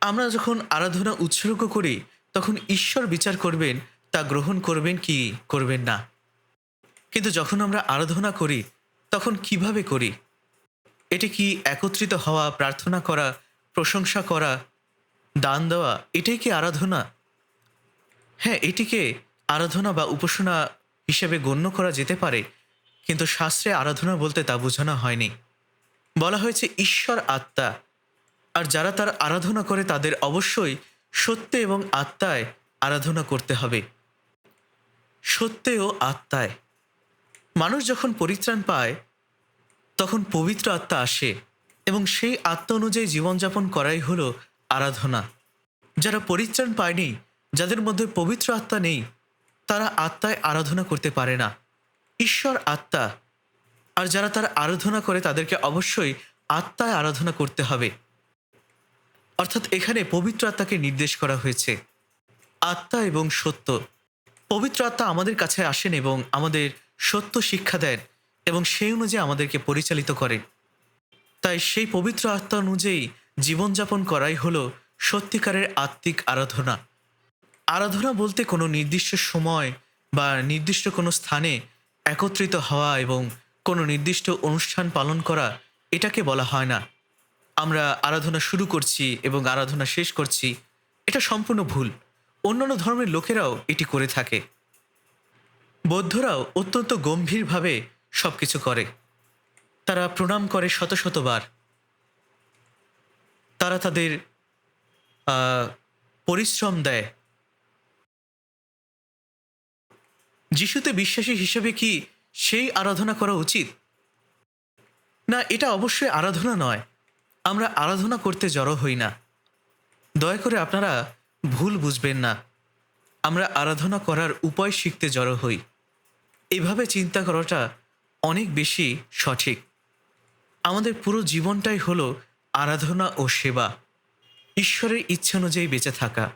আমরা যখন আরাধনা উৎসর্গ করি তখন ঈশ্বর বিচার করবেন, তা গ্রহণ করবেন কি করবেন না। কিন্তু যখন আমরা আরাধনা করি তখন কিভাবে করি? এটি কি একত্রিত হওয়া, প্রার্থনা করা, প্রশংসা করা, দান দেওয়া, এটাই কি আরাধনা? হ্যাঁ, এটিকে আরাধনা বা উপাসনা হিসেবে গণ্য করা যেতে পারে, কিন্তু শাস্ত্রে আরাধনা বলতে তা বোঝানো হয়নি। বলা হয়েছে ঈশ্বর আত্মা, আর যারা তার আরাধনা করে তাদের অবশ্যই সত্যে এবং আত্মায় আরাধনা করতে হবে। সত্যে ও আত্মায়। মানুষ যখন পরিত্রাণ পায় তখন পবিত্র আত্মা আসে এবং সেই আত্মা অনুযায়ী জীবনযাপন করাই হলো আরাধনা। যারা পরিত্রাণ পায়নি, যাদের মধ্যে পবিত্র আত্মা নেই, তারা আত্মায় আরাধনা করতে পারে না। ঈশ্বর আত্মা, আর যারা তার আরাধনা করে তাদেরকে অবশ্যই আত্মায় আরাধনা করতে হবে। অর্থাৎ এখানে পবিত্র আত্মাকে নির্দেশ করা হয়েছে। আত্মা এবং সত্য। পবিত্র আত্মা আমাদের কাছে আসেন এবং আমাদের সত্য শিক্ষা দেন এবং সেই অনুযায়ী আমাদেরকে পরিচালিত করেন। তাই সেই পবিত্র আত্মা অনুযায়ী জীবনযাপন করাই হলো সত্যিকারের আত্মিক আরাধনা। আরাধনা বলতে কোনো নির্দিষ্ট সময় বা নির্দিষ্ট কোনো স্থানে একত্রিত হওয়া এবং কোনো নির্দিষ্ট অনুষ্ঠান পালন করা, এটাকে বলা হয় না। আমরা আরাধনা শুরু করছি এবং আরাধনা শেষ করছি, এটা সম্পূর্ণ ভুল। অন্যান্য ধর্মের লোকেরাও এটি করে থাকে। বৌদ্ধরাও অত্যন্ত গম্ভীরভাবে সব কিছু করে। তারা প্রণাম করে শত শতবার। তারা তাদের আহ, পরিশ্রম দেয়। যিশুতে বিশ্বাসী হিসেবে কি সেই আরাধনা করা উচিত? না, এটা অবশ্যই আরাধনা নয়। আমরা আরাধনা করতে জড়ো হই না। দয়া করে আপনারা ভুল বুঝবেন না। আমরা আরাধনা করার উপায় শিখতে জড়ো হই। এভাবে চিন্তা করাটা অনেক বেশি সঠিক। আমাদের পুরো জীবনটাই হলো আরাধনা ও সেবা, ঈশ্বরের ইচ্ছা অনুযায়ী বেঁচে থাকা।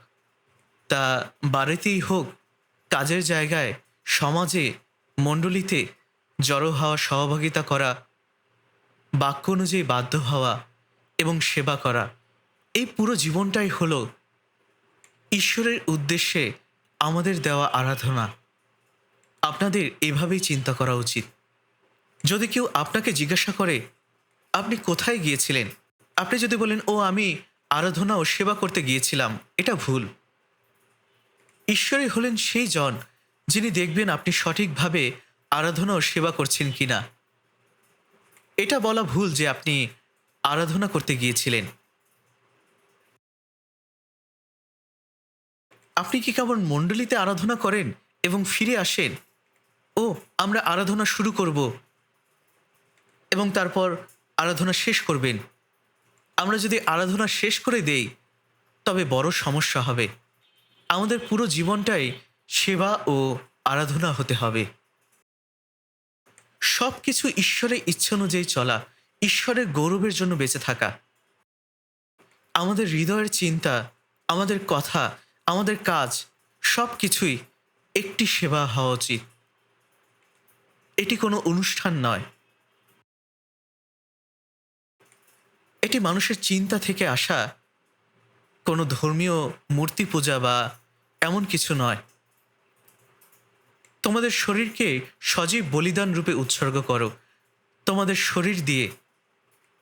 তা বাড়িতেই হোক, কাজের জায়গায়, সমাজে, মণ্ডলীতে জড়ো হওয়া, সহভাগিতা করা, বাক্য অনুযায়ী বাধ্য হওয়া এবং সেবা করা, এই পুরো জীবনটাই হলো ঈশ্বরের উদ্দেশ্যে আমাদের দেওয়া আরাধনা। আপনাদের এভাবেই চিন্তা করা উচিত। যদি কেউ আপনাকে জিজ্ঞাসা করে আপনি কোথায় গিয়েছিলেন, আপনি যদি বলেন, ও আমি আরাধনা ও সেবা করতে গিয়েছিলাম, এটা ভুল। ঈশ্বরই হলেন সেই জন যিনি দেখবেন আপনি সঠিকভাবে আরাধনা ও সেবা করছেন কিনা। এটা বলা ভুল যে আপনি আরাধনা করতে গিয়েছিলেন। আপনি কি কেবল মণ্ডলীতে আরাধনা করেন এবং ফিরে আসেন, ও আমরা আরাধনা শুরু করব এবং তারপর আরাধনা শেষ করবেন? আমরা যদি আরাধনা শেষ করে দেই তবে বড় সমস্যা হবে। আমাদের পুরো জীবনটাই সেবা ও আরাধনা হতে হবে। সব কিছু ঈশ্বরের ইচ্ছা অনুযায়ী চলা, ঈশ্বরের গৌরবের জন্য বেঁচে থাকা। আমাদের হৃদয়ের চিন্তা, আমাদের কথা, আমাদের কাজ, সব কিছুই একটি সেবা হওয়া উচিত। এটি কোনো অনুষ্ঠান নয়। এটি মানুষের চিন্তা থেকে আসা কোনো ধর্মীয় মূর্তি পূজা বা এমন কিছু নয়। তোমাদের শরীরকে সজীব বলিদান রূপে উৎসর্গ করো। তোমাদের শরীর দিয়ে,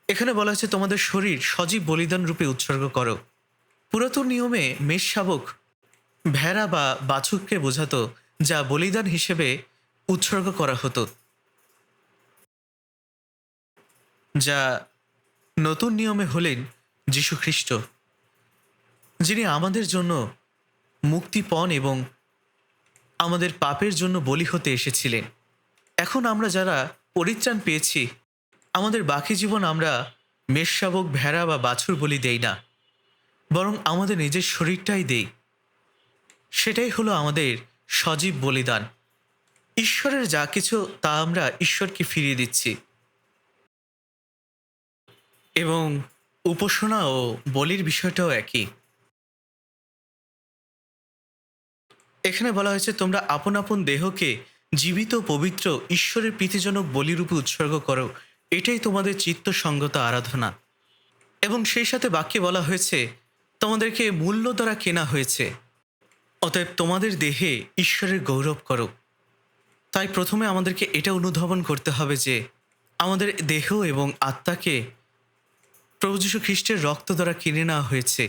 এখানে বলা হচ্ছে তোমাদের শরীর সজীব বলিদান রূপে উৎসর্গ করো। পুরাতন নিয়মে মেষ শাবক, ভেড়া বা বাছুরকে বোঝাতো, যা বলিদান হিসেবে উৎসর্গ করা হতো। যা নতুন নিয়মে হলেন যীশু খ্রিস্ট, যিনি আমাদের জন্য মুক্তিপণ এবং আমাদের পাপের জন্য বলি হতে এসেছিলেন। এখন আমরা যারা পরিত্রাণ পেয়েছি, আমাদের বাকি জীবন আমরা মেষ শাবক, ভেড়া বা বাছুর বলি দেই না, বরং আমাদের নিজের শরীরটাই দেই। সেটাই হলো আমাদের সজীব বলিদান। ঈশ্বরের যা কিছু তা আমরা ঈশ্বরকে ফিরিয়ে দিচ্ছি। এবং উপাসনা ও বলির বিষয়টাও একই। এখানে বলা হয়েছে তোমরা আপন আপন দেহকে জীবিত পবিত্র ঈশ্বরের প্রীতিজনক বলিরূপে উৎসর্গ করো, এটাই তোমাদের চিত্তসঙ্গত আরাধনা। এবং সেই সাথে বাক্যে বলা হয়েছে তোমাদেরকে মূল্য দ্বারা কেনা হয়েছে, অতএব তোমাদের দেহে ঈশ্বরের গৌরব করো। তাই প্রথমে আমাদেরকে এটা অনুধাবন করতে হবে যে আমাদের দেহ এবং আত্মাকে প্রভু যীশু খ্রিস্টের রক্ত দ্বারা কিনে নেওয়া হয়েছে।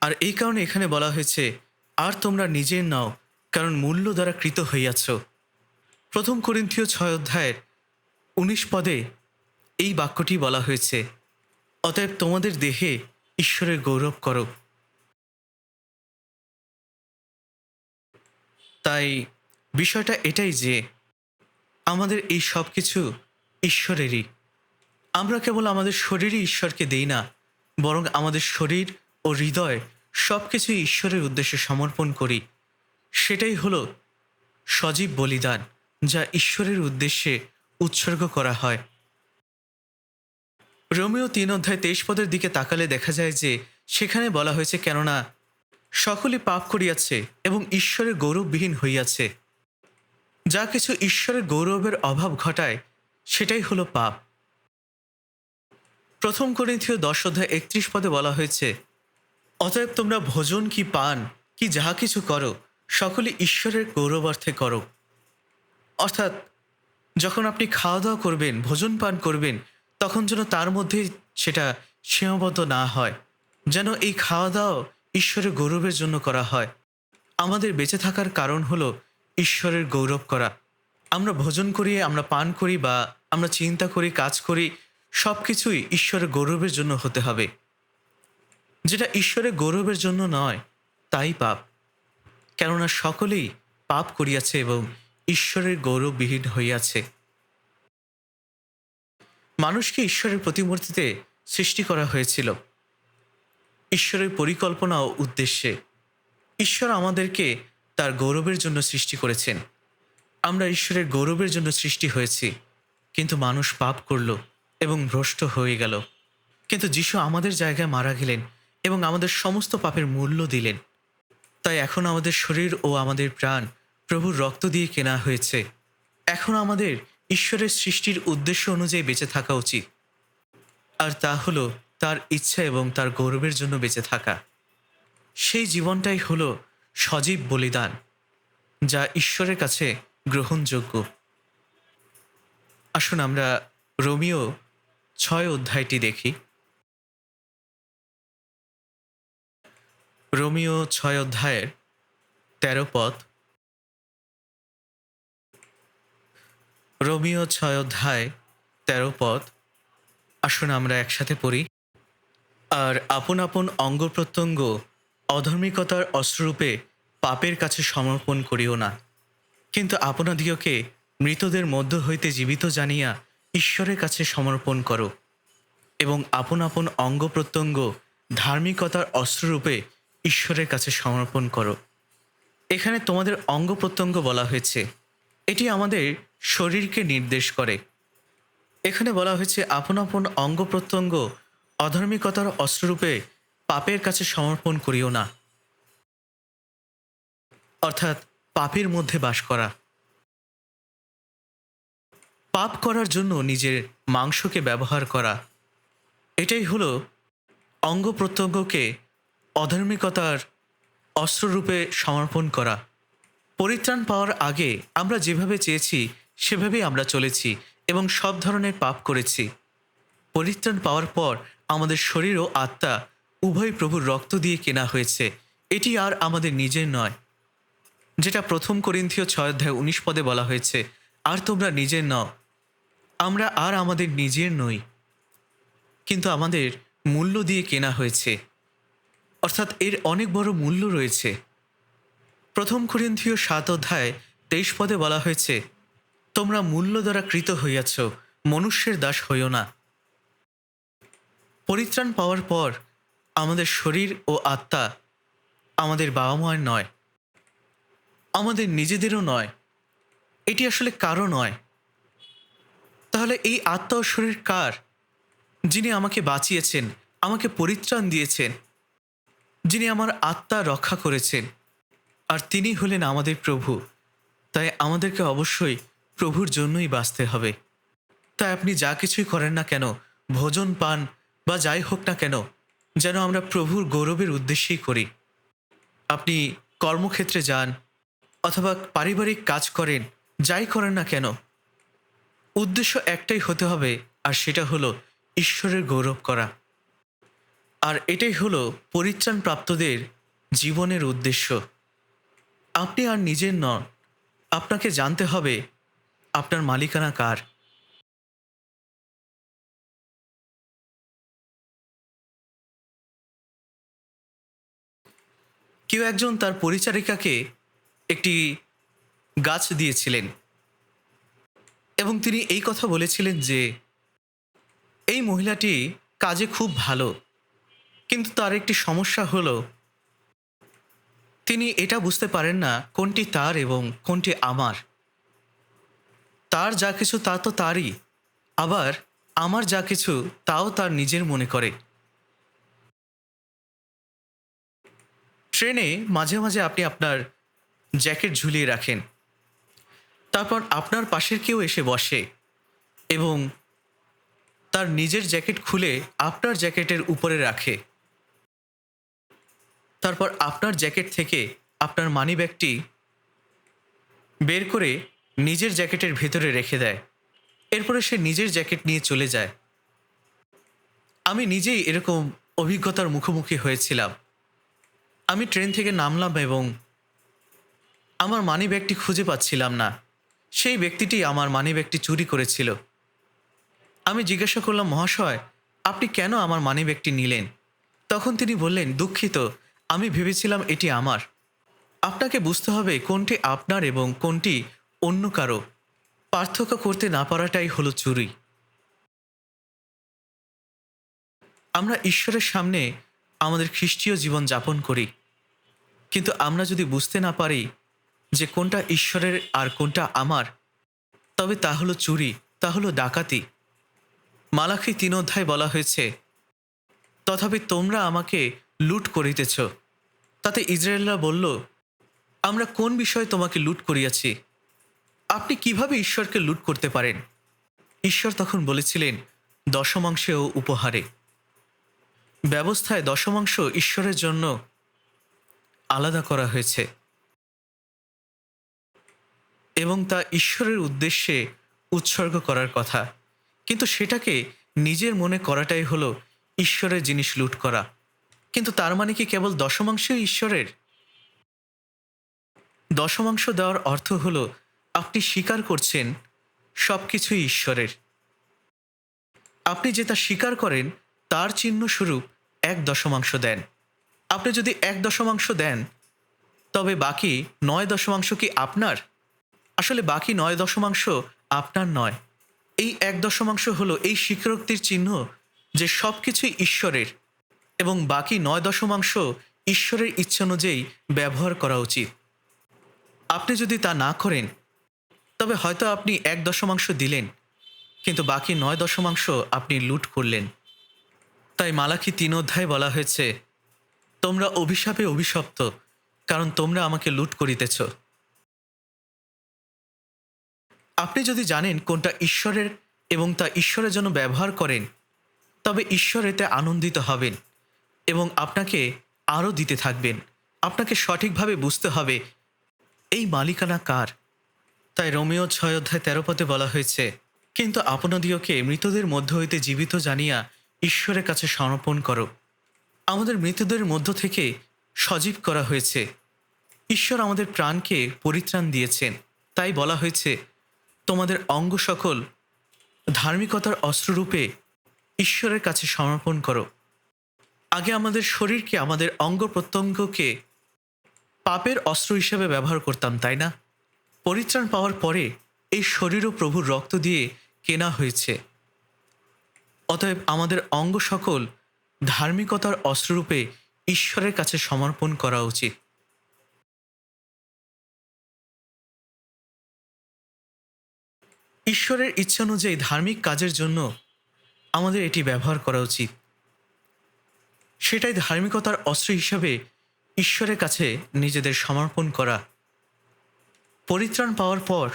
আর এই কারণে এখানে বলা হয়েছে আর তোমরা নিজের নাও, কারণ মূল্য দ্বারা কৃত হইয়াছ। প্রথম করিন্থীয় 6 অধ্যায়ের 19 পদে এই বাক্যটি বলা হয়েছে, অতএব তোমাদের দেহে ঈশ্বরের গৌরব করো। তাই বিষয়টা এটাই যে আমাদের এই সব কিছু ঈশ্বরেরই। আমরা কেবল আমাদের শরীরই ঈশ্বরকে দেই না, বরং আমাদের শরীর ও হৃদয় সব কিছুই ঈশ্বরের উদ্দেশ্যে সমর্পণ করি। সেটাই হলো সজীব বলিদান, যা ঈশ্বরের উদ্দেশ্যে উৎসর্গ করা হয়। রোমিও 3 অধ্যায় 23 পদের দিকে তাকালে দেখা যায় যে সেখানে বলা হয়েছে, কেননা সকলে পাপ করিয়াছে এবং ঈশ্বরের গৌরববিহীন হইয়াছে। যা কিছু ঈশ্বরের গৌরবের অভাব ঘটায় সেটাই হলো পাপ। প্রথম করিন্থীয় 10 অধ্যায় 31 পদে বলা হয়েছে, অতএব তোমরা ভোজন কি পান কি যাহা কিছু করো, সকলে ঈশ্বরের গৌরবার্থে করো। অর্থাৎ যখন আপনি খাওয়া দাওয়া করবেন, ভোজন পান করবেন, তখন যেন তার মধ্যে সেটা সীমাবদ্ধ না হয়, যেন এই খাওয়া দাওয়া ঈশ্বরের গৌরবের জন্য করা হয়। আমাদের বেঁচে থাকার কারণ হলো ঈশ্বরের গৌরব করা। আমরা ভোজন করি, আমরা পান করি বা আমরা চিন্তা করি, কাজ করি, সব কিছুই ঈশ্বরের গৌরবের জন্য হতে হবে। যেটা ঈশ্বরের গৌরবের জন্য নয় তাই পাপ, কেননা সকলেই পাপ করিয়াছে এবং ঈশ্বরের গৌরববিহীন হইয়াছে। মানুষকে ঈশ্বরের প্রতিমূর্তিতে সৃষ্টি করা হয়েছিল ঈশ্বরের পরিকল্পনা ও উদ্দেশ্যে। ঈশ্বর আমাদেরকে তার গৌরবের জন্য সৃষ্টি করেছেন। আমরা ঈশ্বরের গৌরবের জন্য সৃষ্টি হয়েছি, কিন্তু মানুষ পাপ করল এবং ভ্রষ্ট হয়ে গেল। কিন্তু যিশু আমাদের জায়গায় মারা গেলেন এবং আমাদের সমস্ত পাপের মূল্য দিলেন। তাই এখন আমাদের শরীর ও আমাদের প্রাণ প্রভুর রক্ত দিয়ে কেনা হয়েছে। এখন আমাদের ঈশ্বরের সৃষ্টির উদ্দেশ্য অনুযায়ী বেঁচে থাকা উচিত, আর তা হলো তার ইচ্ছা এবং তার গৌরবের জন্য বেঁচে থাকা। সেই জীবনটাই হলো সজীব বলিদান, যা ঈশ্বরের কাছে গ্রহণযোগ্য। আসুন আমরা রোমিও 6 অধ্যায়টি দেখি। রোমিও 6 অধ্যায়ের 13 পদ। রোমিও 6 অধ্যায় 13 পদ। আসুন আমরা একসাথে পড়ি। আর আপন আপন অঙ্গ প্রত্যঙ্গ অধার্মিকতার অস্ত্ররূপে পাপের কাছে সমর্পণ করিও না, কিন্তু আপনাদিগকে মৃতদের মধ্য হইতে জীবিত জানিয়া ঈশ্বরের কাছে সমর্পণ করো, এবং আপন আপন অঙ্গ প্রত্যঙ্গ ধার্মিকতার অস্ত্ররূপে ঈশ্বরের কাছে সমর্পণ করো। এখানে তোমাদের অঙ্গ প্রত্যঙ্গ বলা হয়েছে, এটি আমাদের শরীরকে নির্দেশ করে। এখানে বলা হয়েছে আপন আপন অঙ্গ প্রত্যঙ্গ অধার্মিকতার অস্ত্ররূপে পাপের কাছে সমর্পণ করিও না, অর্থাৎ পাপের মধ্যে বাস করা। পাপ করার জন্য নিজের মাংসকে ব্যবহার করা, এটাই হলো অঙ্গ প্রত্যঙ্গকে অধার্মিকতার অস্ত্ররূপে সমর্পণ করা। পরিত্রাণ পাওয়ার আগে আমরা যেভাবে চেয়েছি সেভাবেই আমরা চলেছি এবং সব ধরনের পাপ করেছি। পরিত্রাণ পাওয়ার পর আমাদের শরীর ও আত্মা উভয় প্রভুর রক্ত দিয়ে কেনা হয়েছে। এটি আর আমাদের নিজের নয়, যেটা প্রথম করিন্থীয় 6 অধ্যায় 19 পদে বলা হয়েছে, আর তোমরা নিজের নও। আমরা আর আমাদের নিজের নই, কিন্তু আমাদের মূল্য দিয়ে কেনা হয়েছে, অর্থাৎ এর অনেক বড় মূল্য রয়েছে। প্রথম করিন্থীয় 7 অধ্যায় 23 পদে বলা হয়েছে, তোমরা মূল্য দ্বারা কৃত হইয়াছ, মনুষ্যের দাস হইও না। পরিত্রাণ পাওয়ার পর আমাদের শরীর ও আত্মা আমাদের বাবা মায়ের নয়, আমাদের নিজেদেরও নয়, এটি আসলে কারও নয়। তাহলে এই আত্মা ও শরীর কার? যিনি আমাকে বাঁচিয়েছেন, আমাকে পরিত্রাণ দিয়েছেন। যিনি আমার আত্মা রক্ষা করেছেন, আর তিনি হলেন আমাদের প্রভু। তাই আমাদেরকে অবশ্যই প্রভুর জন্যই বাঁচতে হবে। তাই আপনি যা কিছুই করেন না কেন, ভোজন পান বা যাই হোক না কেন, যেন আমরা প্রভুর গৌরবের উদ্দেশ্যেই করি। আপনি কর্মক্ষেত্রে যান অথবা পারিবারিক কাজ করেন, যাই করেন না কেন, উদ্দেশ্য একটাই হতে হবে, আর সেটা হলো ঈশ্বরের গৌরব করা। আর এটাই হলো পরিত্রাণপ্রাপ্তদের জীবনের উদ্দেশ্য। আপনি আর নিজের নন, আপনাকে জানতে হবে আপনার মালিকানা কার। কেউ একজন তার পরিচারিকাকে একটি গাছ দিয়েছিলেন এবং তিনি এই কথা বলেছিলেন যে এই মহিলাটি কাজে খুব ভালো, কিন্তু তার একটি সমস্যা হলো তিনি এটা বুঝতে পারেন না কোনটি তার এবং কোনটি আমার। তার যা কিছু তা তো তারই, আবার আমার যা কিছু তাও তার নিজের মনে করে। ট্রেনে মাঝে মাঝে আপনি আপনার জ্যাকেট ঝুলিয়ে রাখেন, তারপর আপনার পাশের কেউ এসে বসে এবং তার নিজের জ্যাকেট খুলে আপনার জ্যাকেটের উপরে রাখে। তারপর আপনার জ্যাকেট থেকে আপনার মানিব্যাগটি বের করে নিজের জ্যাকেটের ভেতরে রেখে দেয়। এরপরে সে নিজের জ্যাকেট নিয়ে চলে যায়। আমি নিজেই এরকম অভিজ্ঞতার মুখোমুখি হয়েছিলাম। আমি ট্রেন থেকে নামলাম এবং আমার মানিব্যাগটি খুঁজে পাচ্ছিলাম না। সেই ব্যক্তিটি আমার মানিব্যাগটি চুরি করেছিল। আমি জিজ্ঞাসা করলাম, মহাশয়, আপনি কেন আমার মানিব্যাগটি নিলেন? তখন তিনি বললেন, দুঃখিত, আমি ভেবেছিলাম এটি আমার। আপনাকে বুঝতে হবে কোনটি আপনার এবং কোনটি অন্য কারো। পার্থক্য করতে না পারাটাই হলো চুরি। আমরা ঈশ্বরের সামনে আমাদের খ্রিস্টীয় জীবন যাপন করি, কিন্তু আমরা যদি বুঝতে না পারি যে কোনটা ঈশ্বরের আর কোনটা আমার, তবে তা হলো চুরি, তা হলো ডাকাতি। মালাখী ৩ অধ্যায় বলা হয়েছে, তথাপি তোমরা আমাকে লুট করিতেছ। তাতে ইসরায়েলরা বলল, আমরা কোন বিষয়ে তোমাকে লুট করিয়াছি? আপনি কিভাবে ঈশ্বরকে লুট করতে পারেন? ঈশ্বর তখন বলেছিলেন, দশমাংশে ও উপহারে। ব্যবস্থায় দশমাংশ ঈশ্বরের জন্য আলাদা করা হয়েছে এবং তা ঈশ্বরের উদ্দেশ্যে উৎসর্গ করার কথা, কিন্তু সেটাকে নিজের মনে করাটাই হলো ঈশ্বরের জিনিস লুট করা। কিন্তু তার মানে কি কেবল দশমাংশই ঈশ্বরের? দশমাংশ দেওয়ার অর্থ হলো আপনি স্বীকার করছেন সব কিছুই ঈশ্বরের। আপনি যেটা স্বীকার করেন তার চিহ্ন স্বরূপ ১/১০ দেন। আপনি যদি ১/১০ দেন, তবে বাকি ৯ কি আপনার? আসলে বাকি ৯ আপনার নয়। এই ১/১০ হলো এই স্বীকারোক্তির চিহ্ন যে সব কিছুই ঈশ্বরের, এবং বাকি ৯ ঈশ্বরের ইচ্ছা অনুযায়ী ব্যবহার করা উচিত। আপনি যদি তা না করেন, তবে হয়তো আপনি ১/১০ দিলেন, কিন্তু বাকি ৯ আপনি লুট করলেন। তাই মালাখী ৩ অধ্যায়ে বলা হয়েছে, তোমরা অভিশাপে অভিশপ্ত, কারণ তোমরা আমাকে লুট করিতেছ। আপনি যদি জানেন কোনটা ঈশ্বরের এবং তা ঈশ্বরের জন্য ব্যবহার করেন, তবে ঈশ্বর এতে আনন্দিত হবেন এবং আপনাকে আরও দিতে থাকবেন। আপনাকে সঠিকভাবে বুঝতে হবে এই মালিকানা কার। তাই রোমিও ৬ অধ্যায় ১৩ পদে বলা হয়েছে, কিন্তু আপনাদিওকে মৃতদের মধ্য হইতে জীবিত জানিয়া ঈশ্বরের কাছে সমর্পণ করো। আমাদের মৃতদের মধ্য থেকে সজীব করা হয়েছে। ঈশ্বর আমাদের প্রাণকে পরিত্রাণ দিয়েছেন। তাই বলা হয়েছে, তোমাদের অঙ্গ সকল ধার্মিকতার অস্ত্ররূপে ঈশ্বরের কাছে সমর্পণ করো। আগে আমাদের শরীরকে, আমাদের অঙ্গ প্রত্যঙ্গকে পাপের অস্ত্র হিসেবে ব্যবহার করতাম, তাই না? পরিত্রাণ পাওয়ার পরে এই শরীরও প্রভুর রক্ত দিয়ে কেনা হয়েছে। অতএব আমাদের অঙ্গ সকল ধার্মিকতার অস্ত্ররূপে ঈশ্বরের কাছে সমর্পণ করা উচিত। ঈশ্বরের ইচ্ছা অনুযায়ী ধার্মিক কাজের জন্য আমাদের এটি ব্যবহার করা উচিত। সেটাই ধার্মিকতার অস্ত্র হিসাবে ঈশ্বরের কাছে নিজেদের সমর্পণ করা। পরিত্রাণ পাওয়ার পর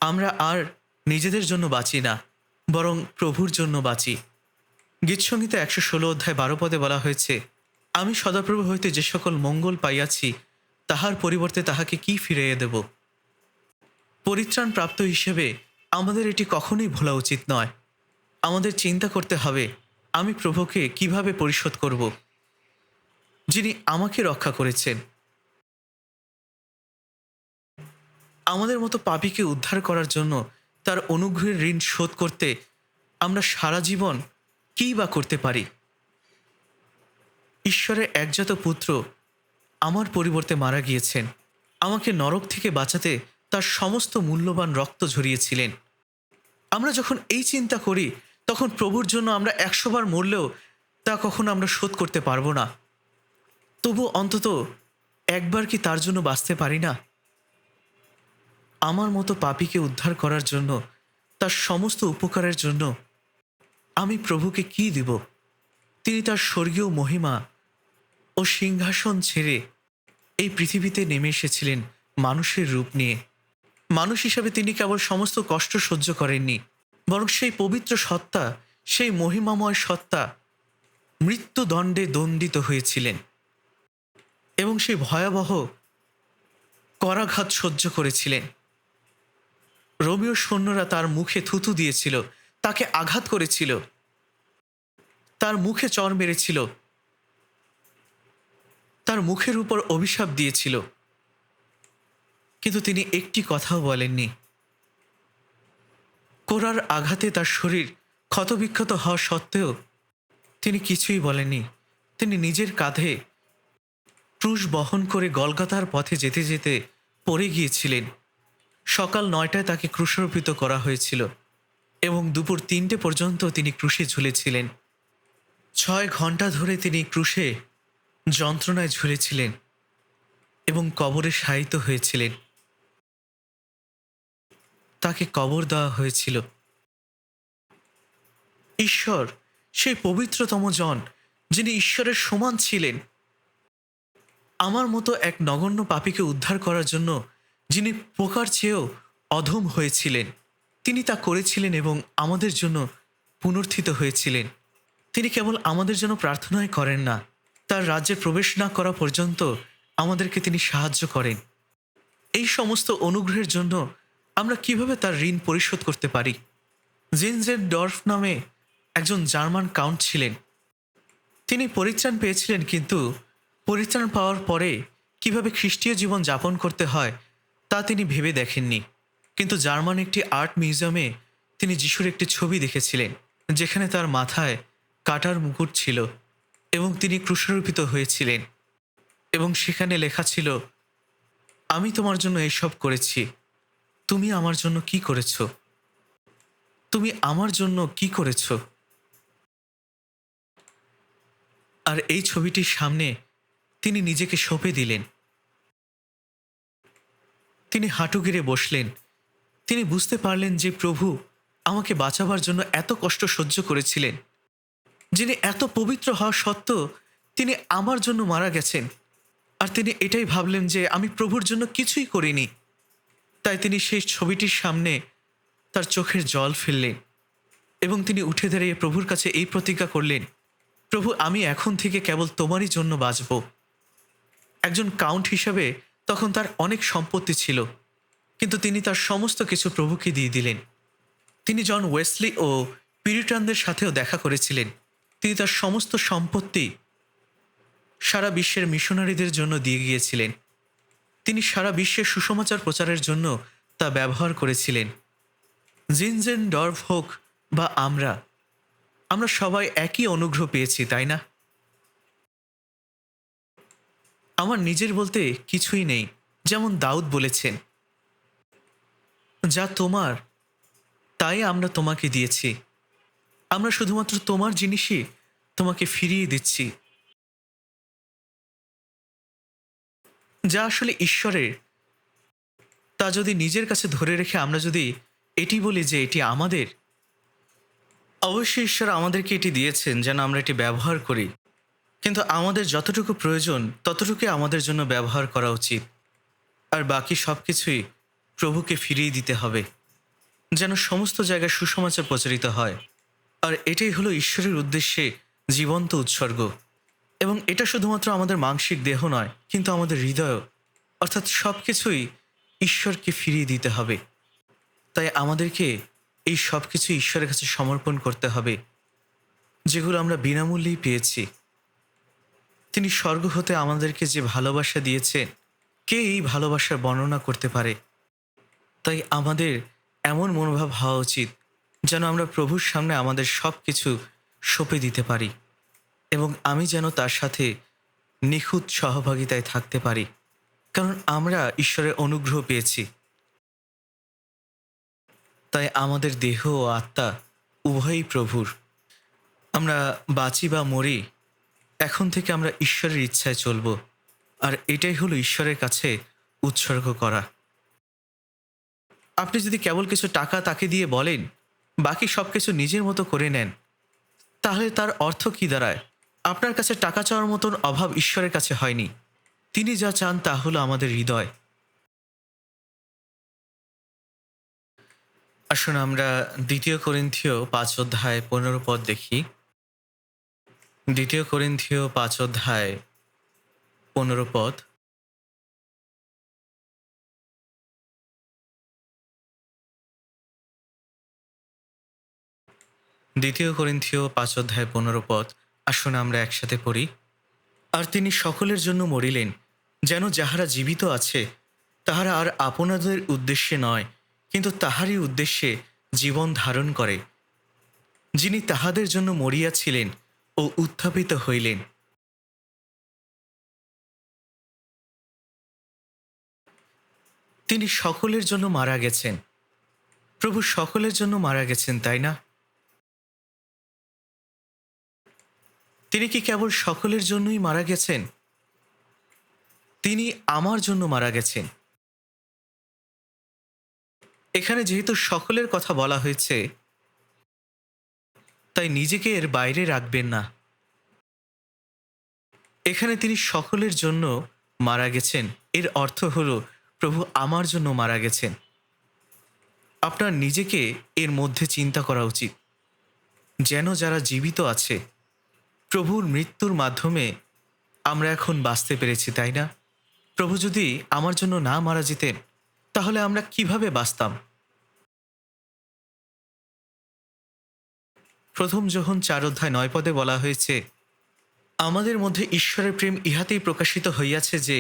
আমরা আর নিজেদের জন্য বাঁচি না, বরং প্রভুর জন্য বাঁচি। গীতসংহিতা 116 অধ্যায় 12 পদে বলা হয়েছে, আমি সদাপ্রভু হইতে যে সকল মঙ্গল পাইয়াছি তাহার পরিবর্তে তাহাকে কি ফিরাইয়া দেব। পরিত্রাণ প্রাপ্ত হিসেবে আমাদের এটি কখনোই ভোলা উচিত নয়। আমাদের চিন্তা করতে হবে, আমি প্রভুকে কিভাবে পরিশোধ করব, যিনি আমাকে রক্ষা করেছেন। আমাদের মতো পাপীকে উদ্ধার করার জন্য তার অনুগ্রহের ঋণ শোধ করতে আমরা সারা জীবন কী বা করতে পারি। ঈশ্বরের একজাত পুত্র আমার পরিবর্তে মারা গিয়েছেন, আমাকে নরক থেকে বাঁচাতে তার সমস্ত মূল্যবান রক্ত ঝরিয়েছিলেন। আমরা যখন এই চিন্তা করি তখন প্রভুর জন্য আমরা 100 বার মরলেও তা কখনো আমরা শোধ করতে পারবো না। তবু অন্তত একবার কি তার জন্য বাঁচতে পারি না? আমার মতো পাপীকে উদ্ধার করার জন্য, তার সমস্ত উপকারের জন্য আমি প্রভুকে কি দিব? তিনি তার স্বর্গীয় মহিমা ও সিংহাসন ছেড়ে এই পৃথিবীতে নেমে এসেছিলেন মানুষের রূপ নিয়ে। মানুষ হিসাবে তিনি কেবল সমস্ত কষ্ট সহ্য করেননি, বরং সেই পবিত্র সত্তা, সেই মহিমাময় সত্তা মৃত্যুদণ্ডে দণ্ডিত হয়েছিলেন এবং সেই ভয়াবহ করাঘাত সহ্য করেছিলেন। রোমীয় সৈন্যরা তার মুখে থুথু দিয়েছিল, তাকে আঘাত করেছিল, তার মুখে চর মেরেছিল, তার মুখের উপর অভিশাপ দিয়েছিল, কিন্তু তিনি একটি কথাও বলেননি। কোরার আঘাতে তার শরীর ক্ষতবিক্ষত হওয়া সত্ত্বেও তিনি কিছুই বলেননি। তিনি নিজের কাঁধে ক্রুশ বহন করে গলগথার পথে যেতে যেতে পড়ে গিয়েছিলেন। সকাল 9টায় তাকে ক্রুশারোপিত করা হয়েছিল এবং দুপুর 3টে পর্যন্ত তিনি ক্রুশে ঝুলেছিলেন। 6 ঘন্টা ধরে তিনি ক্রুশে যন্ত্রণায় ঝুলেছিলেন এবং কবরে শায়িত হয়েছিলেন। তাকে কবর দেওয়া হয়েছিল। ঈশ্বর, সেই পবিত্রতম জন যিনি ঈশ্বরের সমান ছিলেন, আমার মতো এক নগণ্য পাপীকে উদ্ধার করার জন্য যিনি পোকার চেয়েও অধম হয়েছিলেন, তিনি তা করেছিলেন এবং আমাদের জন্য পুনরুত্থিত হয়েছিলেন। তিনি কেবল আমাদের জন্য প্রার্থনাই করেন না, তার রাজ্যে প্রবেশ না করা পর্যন্ত আমাদেরকে তিনি সাহায্য করেন। এই সমস্ত অনুগ্রহের জন্য আমরা কিভাবে তার ঋণ পরিশোধ করতে পারি? জিনজেনডর্ফ নামে একজন জার্মান কাউন্ট ছিলেন। তিনি পরিত্রাণ পেয়েছিলেন, কিন্তু পরিত্রাণ পাওয়ার পরে কিভাবে খ্রিস্টীয় জীবন যাপন করতে হয় তা তিনি ভেবে দেখেননি। কিন্তু জার্মান একটি আর্ট মিউজিয়ামে তিনি যিশুর একটি ছবি দেখেছিলেন, যেখানে তার মাথায় কাটার মুকুট ছিল এবং তিনি ক্রুশারোপিত হয়েছিলেন, এবং সেখানে লেখা ছিল, আমি তোমার জন্য এইসব করেছি, তুমি আমার জন্য কি করেছ? তুমি আমার জন্য কি করেছ? আর এই ছবিটির সামনে তিনি নিজেকে সঁপে দিলেন। তিনি হাঁটু গেড়ে বসলেন। তিনি বুঝতে পারলেন যে প্রভু আমাকে বাঁচাবার জন্য এত কষ্ট সহ্য করেছিলেন, যিনি এত পবিত্র হওয়া সত্ত্বেও তিনি আমার জন্য মারা গেছেন। আর তিনি এটাই ভাবলেন যে আমি প্রভুর জন্য কিছুই করিনি। তাই তিনি সেই ছবিটির সামনে তার চোখের জল ফেললেন এবং তিনি উঠে দাঁড়িয়ে প্রভুর কাছে এই প্রতিজ্ঞা করলেন, প্রভু, আমি এখন থেকে কেবল তোমারই জন্য বাঁচব। একজন কাউন্ট হিসাবে তখন তার অনেক সম্পত্তি ছিল, কিন্তু তিনি তার সমস্ত কিছু প্রভুকে দিয়ে দিলেন। তিনি জন ওয়েসলি ও পিরিটানদের সাথেও দেখা করেছিলেন। তিনি তার সমস্ত সম্পত্তি সারা বিশ্বের মিশনারিদের জন্য দিয়ে গিয়েছিলেন। তিনি সারা বিশ্বে সুসমাচার প্রচারের জন্য তা ব্যবহার করেছিলেন। জিনজেনডর্ফ হোক বা আমরা সবাই একই অনুগ্রহ পেয়েছি, তাই না? আমার নিজের বলতে কিছুই নেই, যেমন দাউদ বলেছেন, যা তোমার তাই আমরা তোমাকে দিয়েছি, আমরা শুধুমাত্র তোমার জিনিসই তোমাকে ফিরিয়ে দিচ্ছি। যা আসলে ঈশ্বরের, তা যদি নিজের কাছে ধরে রেখে আমরা যদি এটি বলি যে এটি আমাদের, অবশ্যই ঈশ্বর আমাদেরকে এটি দিয়েছেন যেন আমরা এটি ব্যবহার করি। কিন্তু আমাদের যতটুকু প্রয়োজন ততটুকুই আমাদের জন্য ব্যবহার করা উচিত, আর বাকি সব কিছুই প্রভুকে ফিরিয়ে দিতে হবে, যেন সমস্ত জায়গায় সুসমাচার প্রচারিত হয়। আর এটাই হলো ঈশ্বরের উদ্দেশ্যে জীবন্ত উৎসর্গ। এবং এটা শুধুমাত্র আমাদের মানসিক দেহ নয়, কিন্তু আমাদের হৃদয়, অর্থাৎ সব কিছুই ঈশ্বরকে ফিরিয়ে দিতে হবে। তাই আমাদেরকে এই সব কিছু ঈশ্বরের কাছে সমর্পণ করতে হবে, যেগুলো আমরা বিনামূল্যেই পেয়েছি। তিনি স্বর্গ হতে আমাদেরকে যে ভালোবাসা দিয়েছেন, কে এই ভালোবাসার বর্ণনা করতে পারে? তাই আমাদের এমন মনোভাব হওয়া উচিত যেন আমরা প্রভুর সামনে আমাদের সব কিছু সঁপে দিতে পারি, এবং আমি যেন তার সাথে নিখুঁত সহভাগিতায় থাকতে পারি, কারণ আমরা ঈশ্বরের অনুগ্রহ পেয়েছি। তাই আমাদের দেহ ও আত্মা উভয়ই প্রভুর। আমরা বাঁচি বা মরি, এখন থেকে আমরা ঈশ্বরের ইচ্ছায় চলব, আর এটাই হলো ঈশ্বরের কাছে উৎসর্গ করা। আপনি যদি কেবল কিছু টাকা তাকে দিয়ে বলেন বাকি সব কিছু নিজের মতো করে নেন, তাহলে তার অর্থ কি দাঁড়ায়? আপনার কাছে টাকা চাওয়ার মতন অভাব ঈশ্বরের কাছে হয়নি। তিনি যা চান তা হলো আমাদের হৃদয়। আসুন আমরা ২ করিন্থীয় ৫ অধ্যায় ১৫ পদ দেখি। ২ করিন্থীয় ৫ অধ্যায় ১৫ পদ। ২ করিন্থীয় ৫ অধ্যায় ১৫ পদ। আসুন আমরা একসাথে পড়ি। আর তিনি সকলের জন্য মরিলেন, যেন যাহারা জীবিত আছে তাহারা আর আপনাদের উদ্দেশ্যে নয়, কিন্তু তাহারই উদ্দেশ্যে জীবন ধারণ করে, যিনি তাহাদের জন্য মরিয়াছিলেন ও উত্থাপিত হইলেন। তিনি সকলের জন্য মারা গেছেন। প্রভু সকলের জন্য মারা গেছেন, তাই না? তিনি কি কেবল সকলের জন্যই মারা গেছেন? তিনি আমার জন্য মারা গেছেন। এখানে যেহেতু সকলের কথা বলা হয়েছে, তাই নিজেকে এর বাইরে রাখবেন না। এখানে তিনি সকলের জন্য মারা গেছেন, এর অর্থ হলো প্রভু আমার জন্য মারা গেছেন। আপনার নিজেকে এর মধ্যে চিন্তা করা উচিত, যেন যারা জীবিত আছে, প্রভুর মৃত্যুর মাধ্যমে আমরা এখন বাঁচতে পেরেছি, তাই না? প্রভু যদি আমার জন্য না মারা যেতেন, তাহলে আমরা কিভাবে বাঁচতাম? প্রথম যোহন ৪ অধ্যায় ৯ পদে বলা হয়েছে, আমাদের মধ্যে ঈশ্বরের প্রেম ইহাতেই প্রকাশিত হইয়াছে যে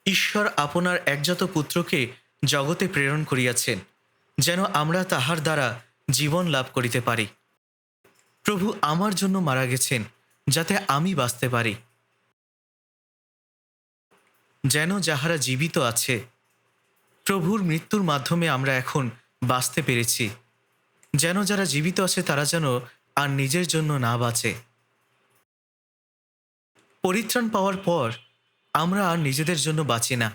ঈশ্বর আপনার একজাত পুত্রকে জগতে প্রেরণ করিয়াছেন, যেন আমরা তাহার দ্বারা জীবন লাভ করিতে পারি। প্রভু আমার জন্য মারা গেছেন, যাতে আমি বাঁচতে পারি। যেন যাহারা জীবিত আছে, প্রভুর মৃত্যুর মাধ্যমে আমরা এখন বাঁচতে পেরেছি। যেন যারা জীবিত আছে তারা যেন আর নিজের জন্য না বাঁচে। পরিত্রাণ পাওয়ার পর আমরা আর নিজেদের জন্য বাঁচি না,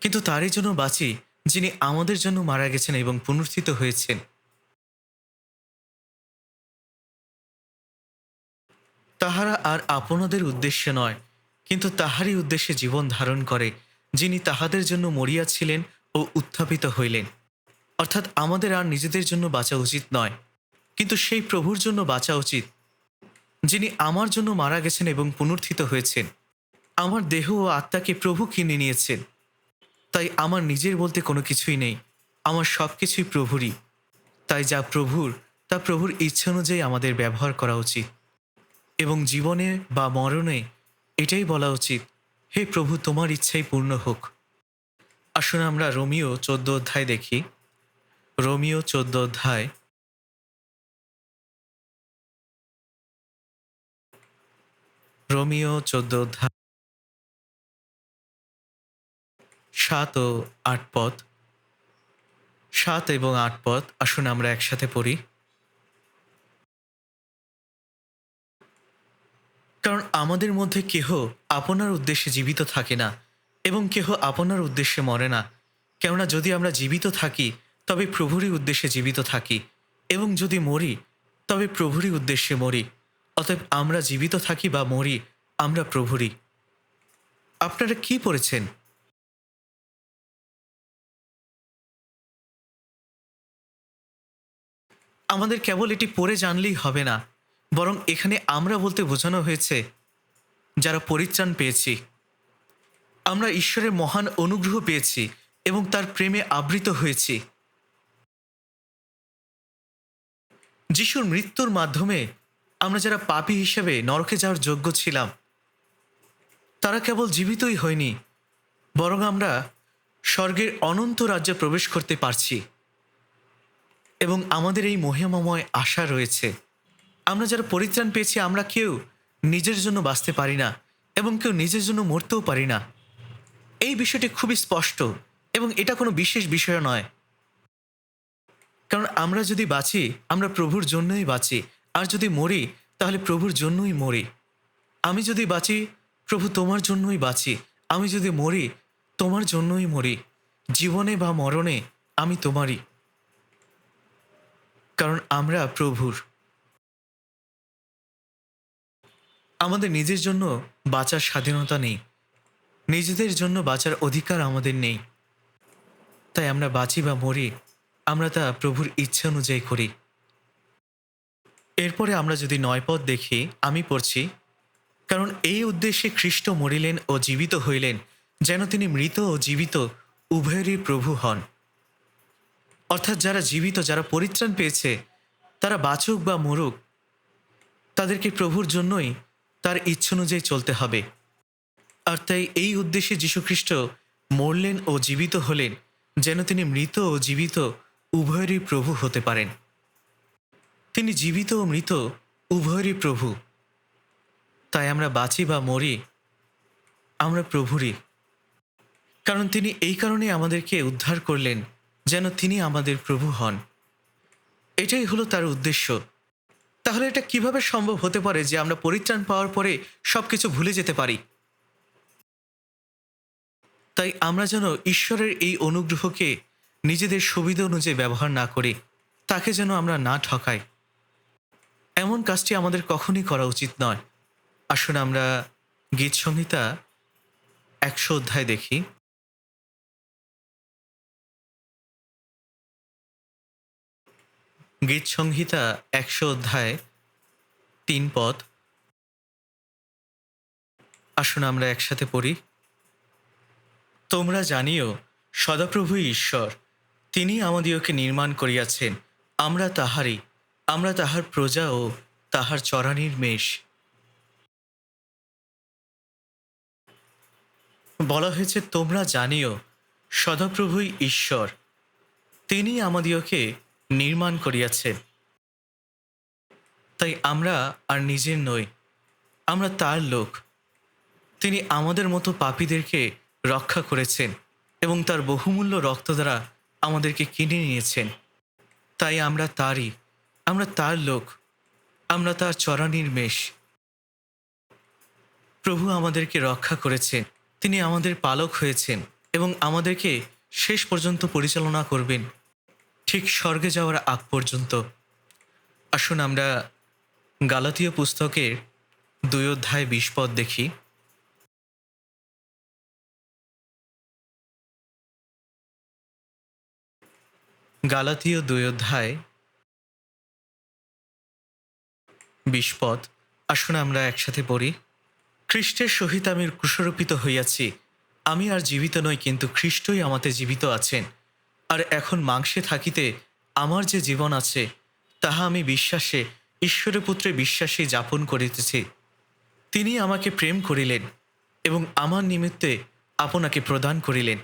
কিন্তু তারই জন্য বাঁচি যিনি আমাদের জন্য মারা গেছেন এবং পুনরুত্থিত হয়েছেন। তাহারা আর আপনাদের উদ্দেশ্যে নয়, কিন্তু তাহারই উদ্দেশ্যে জীবন ধারণ করে, যিনি তাহাদের জন্য মরিয়াছিলেন ও উত্থাপিত হইলেন। অর্থাৎ আমাদের আর নিজেদের জন্য বাঁচা উচিত নয়, কিন্তু সেই প্রভুর জন্য বাঁচা উচিত, যিনি আমার জন্য মারা গেছেন এবং পুনরুত্থিত হয়েছেন। আমার দেহ ও আত্মাকে প্রভু কিনে নিয়েছেন। তাই আমার নিজের বলতে কোনো কিছুই নেই, আমার সব কিছুই প্রভুরই। তাই যা প্রভুর, তা প্রভুর ইচ্ছা অনুযায়ী আমাদের ব্যবহার করা উচিত, এবং জীবনে বা মরণে এটাই বলা উচিত, হে প্রভু, তোমার ইচ্ছাই পূর্ণ হোক। আসুন আমরা রোমিও ১৪ অধ্যায় দেখি। রোমিও ১৪ অধ্যায় রোমিও ১৪ অধ্যায় ৭ ও ৮ পদ। ৭ এবং ৮ পদ আসুন আমরা একসাথে পড়ি। কারণ আমাদের মধ্যে কেহ আপনার উদ্দেশ্যে জীবিত থাকে না, এবং কেহ আপনার উদ্দেশ্যে মরে না। কেননা যদি আমরা জীবিত থাকি, তবে প্রভুরই উদ্দেশ্যে জীবিত থাকি, এবং যদি মরি, তবে প্রভুরই উদ্দেশ্যে মরি। অতএব আমরা জীবিত থাকি বা মরি, আমরা প্রভুরই। আপনারা কি পড়েছেন? আমাদের কেবল এটি পড়ে জানলেই হবে না, বরং এখানে আমরা বলতে বোঝানো হয়েছে যারা পরিত্রাণ পেয়েছি। আমরা ঈশ্বরের মহান অনুগ্রহ পেয়েছি এবং তার প্রেমে আবৃত হয়েছি। যিশুর মৃত্যুর মাধ্যমে আমরা যারা পাপী হিসেবে নরকে যাওয়ার যোগ্য ছিলাম, তারা কেবল জীবিতই হয়নি, বরং আমরা স্বর্গের অনন্ত রাজ্যে প্রবেশ করতে পারছি এবং আমাদের এই মহিমাময় আশা রয়েছে। আমরা যারা পরিত্রাণ পেয়েছি, আমরা কেউ নিজের জন্য বাঁচতে পারি না এবং কেউ নিজের জন্য মরতেও পারি না। এই বিষয়টি খুবই স্পষ্ট এবং এটা কোনো বিশেষ বিষয় নয়। কারণ আমরা যদি বাঁচি, আমরা প্রভুর জন্যই বাঁচি, আর যদি মরি তাহলে প্রভুর জন্যই মরি। আমি যদি বাঁচি, প্রভু তোমার জন্যই বাঁচি। আমি যদি মরি, তোমার জন্যই মরি। জীবনে বা মরণে আমি তোমারই, কারণ আমরা প্রভুর। আমাদের নিজের জন্য বাঁচার স্বাধীনতা নেই, নিজেদের জন্য বাঁচার অধিকার আমাদের নেই। তাই আমরা বাঁচি বা মরি, আমরা তা প্রভুর ইচ্ছা অনুযায়ী করি। এরপরে আমরা যদি ৯ পদ দেখি, আমি পড়ছি, কারণ এই উদ্দেশ্যে খ্রিস্ট মরিলেন ও জীবিত হইলেন, যেন তিনি মৃত ও জীবিত উভয়েরই প্রভু হন। অর্থাৎ যারা জীবিত, যারা পরিত্রাণ পেয়েছে, তারা বাঁচুক বা মরুক, তাদেরকে প্রভুর জন্যই তার ইচ্ছা অনুযায়ী চলতে হবে। আর তাই এই উদ্দেশ্যে যীশুখ্রিস্ট মরলেন ও জীবিত হলেন, যেন তিনি মৃত ও জীবিত উভয়েরই প্রভু হতে পারেন। তিনি জীবিত ও মৃত উভয়েরই প্রভু। তাই আমরা বাঁচি বা মরি, আমরা প্রভুরই। কারণ তিনি এই কারণে আমাদেরকে উদ্ধার করলেন, যেন তিনি আমাদের প্রভু হন। এটাই হলো তার উদ্দেশ্য। তাহলে এটা কিভাবে সম্ভব হতে পারে যে আমরা পরিত্রাণ পাওয়ার পরে সবকিছু ভুলে যেতে পারি? তাই আমরা যেন ঈশ্বরের এই অনুগ্রহকে নিজেদের সুবিধা অনুযায়ী ব্যবহার না করি, তাকে যেন আমরা না ঠকাই। এমন কাজটি আমাদের কখনই করা উচিত নয়। আসুন আমরা গীত সংহিতা ১০০ অধ্যায় দেখি। গীত সংহিতা ১০০ অধ্যায় ৩ পদ। আসুন আমরা একসাথে পড়ি। তোমরা জানিও সদাপ্রভুই ঈশ্বর, তিনি আমাদিওকে নির্মাণ করিয়াছেন, আমরা তাহারই, আমরা তাহার প্রজা ও তাহার চরানির মেষ। বলা হয়েছে তোমরা জানিও সদাপ্রভুই ঈশ্বর, তিনি আমাদিওকে নির্মাণ করিয়াছেন। তাই আমরা আর নিজের নই, আমরা তার লোক। তিনি আমাদের মতো পাপীদেরকে রক্ষা করেছেন এবং তার বহুমূল্য রক্ত দ্বারা আমাদেরকে কিনে নিয়েছেন। তাই আমরা তারই, আমরা তার লোক, আমরা তার চরানির মেষ। প্রভু আমাদেরকে রক্ষা করেছেন, তিনি আমাদের পালক হয়েছেন এবং আমাদেরকে শেষ পর্যন্ত পরিচালনা করবেন, ঠিক স্বর্গে যাওয়ার আগ পর্যন্ত। আসুন আমরা গালাতীয় পুস্তকের ২ অধ্যায় ২০ পদ দেখি। গালাতীয় ২ অধ্যায় ২০ পদ। আসুন আমরা একসাথে পড়ি। খ্রিস্টের সহিত আমি ক্রুশারোপিত হইয়াছি, আমি আর জীবিত নই, কিন্তু খ্রিস্টই আমাতে জীবিত আছেন। আর এখন মাংসে থাকিতে আমার যে জীবন আছে, তাহা আমি বিশ্বাসে, ঈশ্বরের পুত্রে বিশ্বাসে যাপন করিতেছি। তিনি আমাকে প্রেম করিলেন এবং আমার নিমিত্তে আপনাকে প্রদান করিলেন।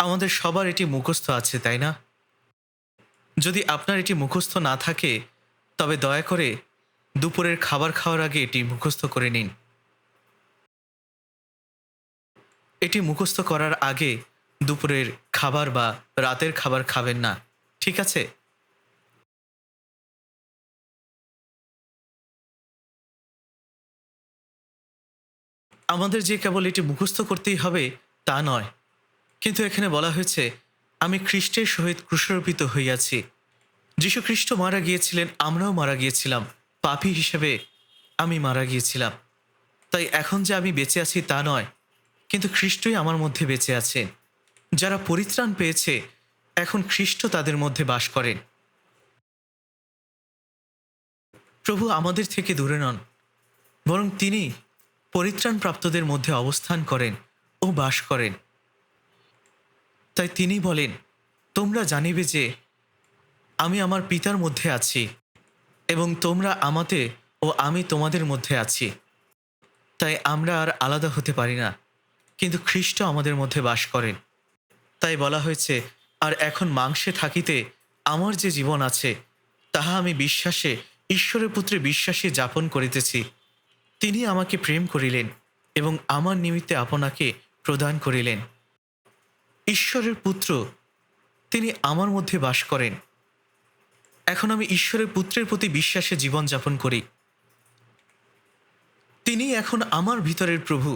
আমাদের সবার এটি মুখস্থ আছে, তাই না? যদি আপনার এটি মুখস্থ না থাকে, তবে দয়া করে দুপুরের খাবার খাওয়ার আগে এটি মুখস্থ করে নিন। এটি মুখস্থ করার আগে দুপুরের খাবার বা রাতের খাবার খাবেন না, ঠিক আছে? আমাদের যে কেবল এটি মুখস্থ করতেই হবে তা নয়, কিন্তু এখানে বলা হয়েছে আমি খ্রিস্টের সহিত ক্রুশারোপিত হইয়াছি। যীশু খ্রিস্ট মারা গিয়েছিলেন, আমরাও মারা গিয়েছিলাম, পাপী হিসেবে আমি মারা গিয়েছিলাম। তাই এখন যে আমি বেঁচে আছি তা নয়, কিন্তু খ্রিস্টই আমার মধ্যে বেঁচে আছেন। যারা পরিত্রাণ পেয়েছে, এখন খ্রিস্ট তাদের মধ্যে বাস করেন। প্রভু আমাদের থেকে দূরে নন, বরং তিনি পরিত্রাণ প্রাপ্তদের মধ্যে অবস্থান করেন ও বাস করেন। তাই তিনি বলেন, তোমরা জানিবে যে আমি আমার পিতার মধ্যে আছি এবং তোমরা আমাতে ও আমি তোমাদের মধ্যে আছি। তাই আমরা আর আলাদা হতে পারি না, কিন্তু খ্রিস্ট আমাদের মধ্যে বাস করেন। তাই বলা হয়েছে, আর এখন মাংসে থাকিতে আমার যে জীবন আছে, তাহা আমি বিশ্বাসে ঈশ্বরের পুত্রে বিশ্বাসে যাপন করিতেছি। তিনি আমাকে প্রেম করিলেন এবং আমার নিমিত্তে আপনাকে প্রদান করিলেন। ঈশ্বরের পুত্র তিনি আমার মধ্যে বাস করেন। এখন আমি ঈশ্বরের পুত্রের প্রতি বিশ্বাসে জীবনযাপন করি। তিনি এখন আমার ভিতরের প্রভু।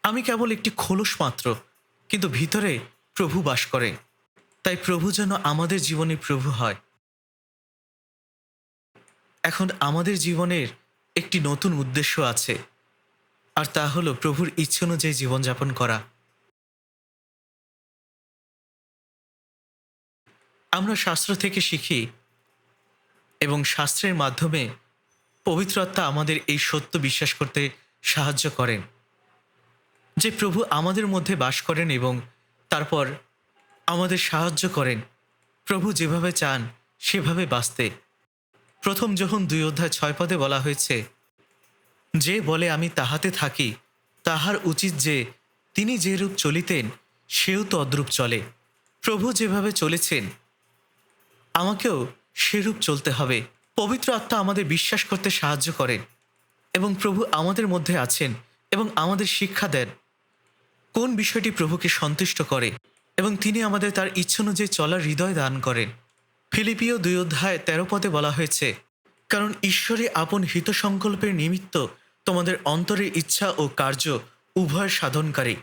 আমি কেবল একটি খোলস মাত্র, কিন্তু ভিতরে প্রভু বাস করেন। তাই প্রভু যেন আমাদের জীবনে প্রভু হয়। এখন আমাদের জীবনের একটি নতুন উদ্দেশ্য আছে, আর তা হলো প্রভুর ইচ্ছে অনুযায়ী জীবনযাপন করা। আমরা শাস্ত্র থেকে শিখি এবং শাস্ত্রের মাধ্যমে পবিত্র আত্মা আমাদের এই সত্য বিশ্বাস করতে সাহায্য করেন যে প্রভু আমাদের মধ্যে বাস করেন এবং তারপর আমাদের সাহায্য করেন প্রভু যেভাবে চান সেভাবে বাঁচতে। প্রথম যোহন 2:6 বলা হয়েছে, যে বলে আমি তাহাতে থাকি, তাহার উচিত যে তিনি যে রূপ চলিতেন সেও তদ্রূপ চলে। প্রভু যেভাবে চলেছেন আমাকেও সেরূপ চলতে হবে। পবিত্র আত্মা আমাদের বিশ্বাস করতে সাহায্য করেন এবং প্রভু আমাদের মধ্যে আছেন এবং আমাদের শিক্ষা দেন কোন বিষয়টি প্রভুকে সন্তুষ্ট করে, এবং তিনি আমাদের তার ইচ্ছা অনুযায়ী চলার হৃদয় দান করেন। ফিলিপিও 2:13 বলা হয়েছে, কারণ ঈশ্বরে আপন হিত সংকল্পের নিমিত্ত তোমাদের অন্তরের ইচ্ছা ও কার্য উভয় সাধনকারী।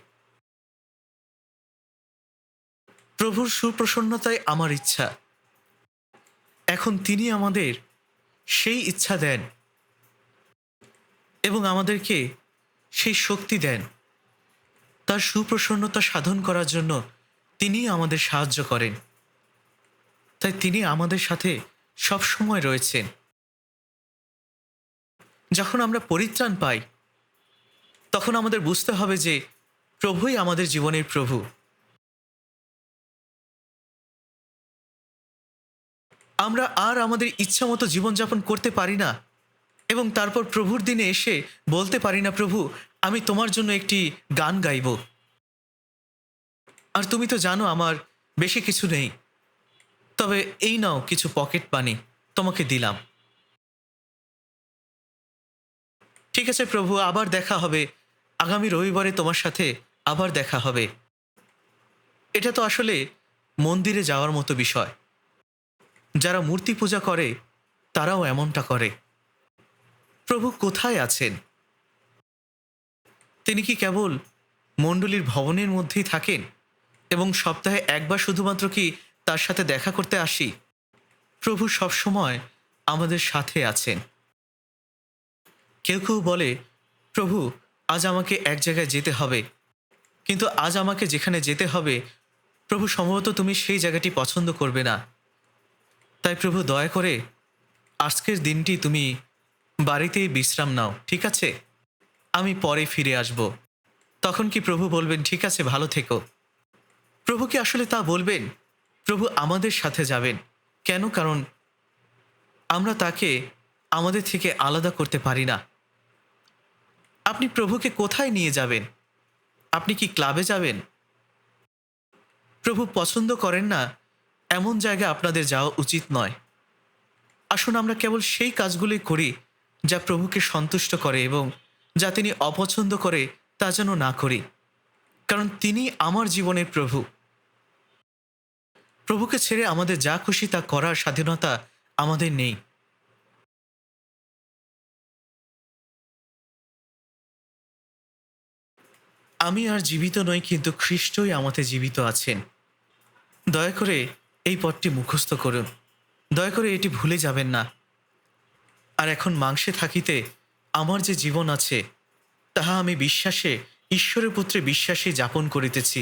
প্রভুর সুপ্রসন্নতায় আমার ইচ্ছা। এখন তিনি আমাদের সেই ইচ্ছা দেন এবং আমাদেরকে সেই শক্তি দেন। তার সুপ্রসন্নতা সাধন করার জন্য তিনি আমাদের সাহায্য করেন। তাই তিনি আমাদের সাথে সব সময় রয়েছেন। যখন আমরা পরিত্রাণ পাই, তখন আমাদের বুঝতে হবে যে প্রভুই আমাদের জীবনের প্রভু। আমরা আর আমাদের ইচ্ছা মতো জীবনযাপন করতে পারি না এবং তারপর প্রভুর দিনে এসে বলতে পারি না, প্রভু আমি তোমার জন্য একটি গান গাইব, আর তুমি তো জানো আমার বেশি কিছু নেই, তবে এই নাও কিছু পকেট মানি, তোমাকে দিলাম। ঠিক আছে প্রভু, আবার দেখা হবে, আগামী রবিবারে তোমার সাথে আবার দেখা হবে। এটা তো আসলে মন্দিরে যাওয়ার মতো বিষয়। যারা মূর্তি পূজা করে তারাও এমনটা করে। প্রভু কোথায় আছেন? তিনি কি কেবল মণ্ডলীর ভবনের মধ্যেই থাকেন এবং সপ্তাহে একবার শুধুমাত্র কি তার সাথে দেখা করতে আসি? প্রভু সবসময় আমাদের সাথে আছেন। কেউ কেউ বলে, প্রভু আজ আমাকে এক জায়গায় যেতে হবে, কিন্তু আজ আমাকে যেখানে যেতে হবে প্রভু সম্ভবত তুমি সেই জায়গাটি পছন্দ করবে না। তাই প্রভু দয়া করে আজকের দিনটি তুমি বাড়িতেই বিশ্রাম নাও, ঠিক আছে? আমি পরে ফিরে আসব। তখন কি প্রভু বলবেন, ঠিক আছে ভালো থেকো? প্রভু কি আসলে তা বলবেন? প্রভু আমাদের সাথে যাবেন। কেন? কারণ আমরা তাকে আমাদের থেকে আলাদা করতে পারি না। আপনি প্রভুকে কোথায় নিয়ে যাবেন? আপনি কি ক্লাবে যাবেন? প্রভু পছন্দ করেন না এমন জায়গায় আপনাদের যাওয়া উচিত নয়। আসুন আমরা কেবল সেই কাজগুলোই করি যা প্রভুকে সন্তুষ্ট করে, এবং যা তিনি অপছন্দ করে তা যেন না করি, কারণ তিনি আমার জীবনের প্রভু। প্রভুকে ছেড়ে আমাদের যা খুশি তা করার স্বাধীনতা আমাদের নেই। আমি আর জীবিত নই, কিন্তু খ্রিস্টই আমাতে জীবিত আছেন। দয়া করে এই পথটি মুখস্থ করুন, দয়া করে এটি ভুলে যাবেন না। আর এখন মাংসে থাকিতে আমার যে জীবন আছে, তাহা আমি বিশ্বাসে, ঈশ্বরের পুত্রে বিশ্বাসে যাপন করিতেছি।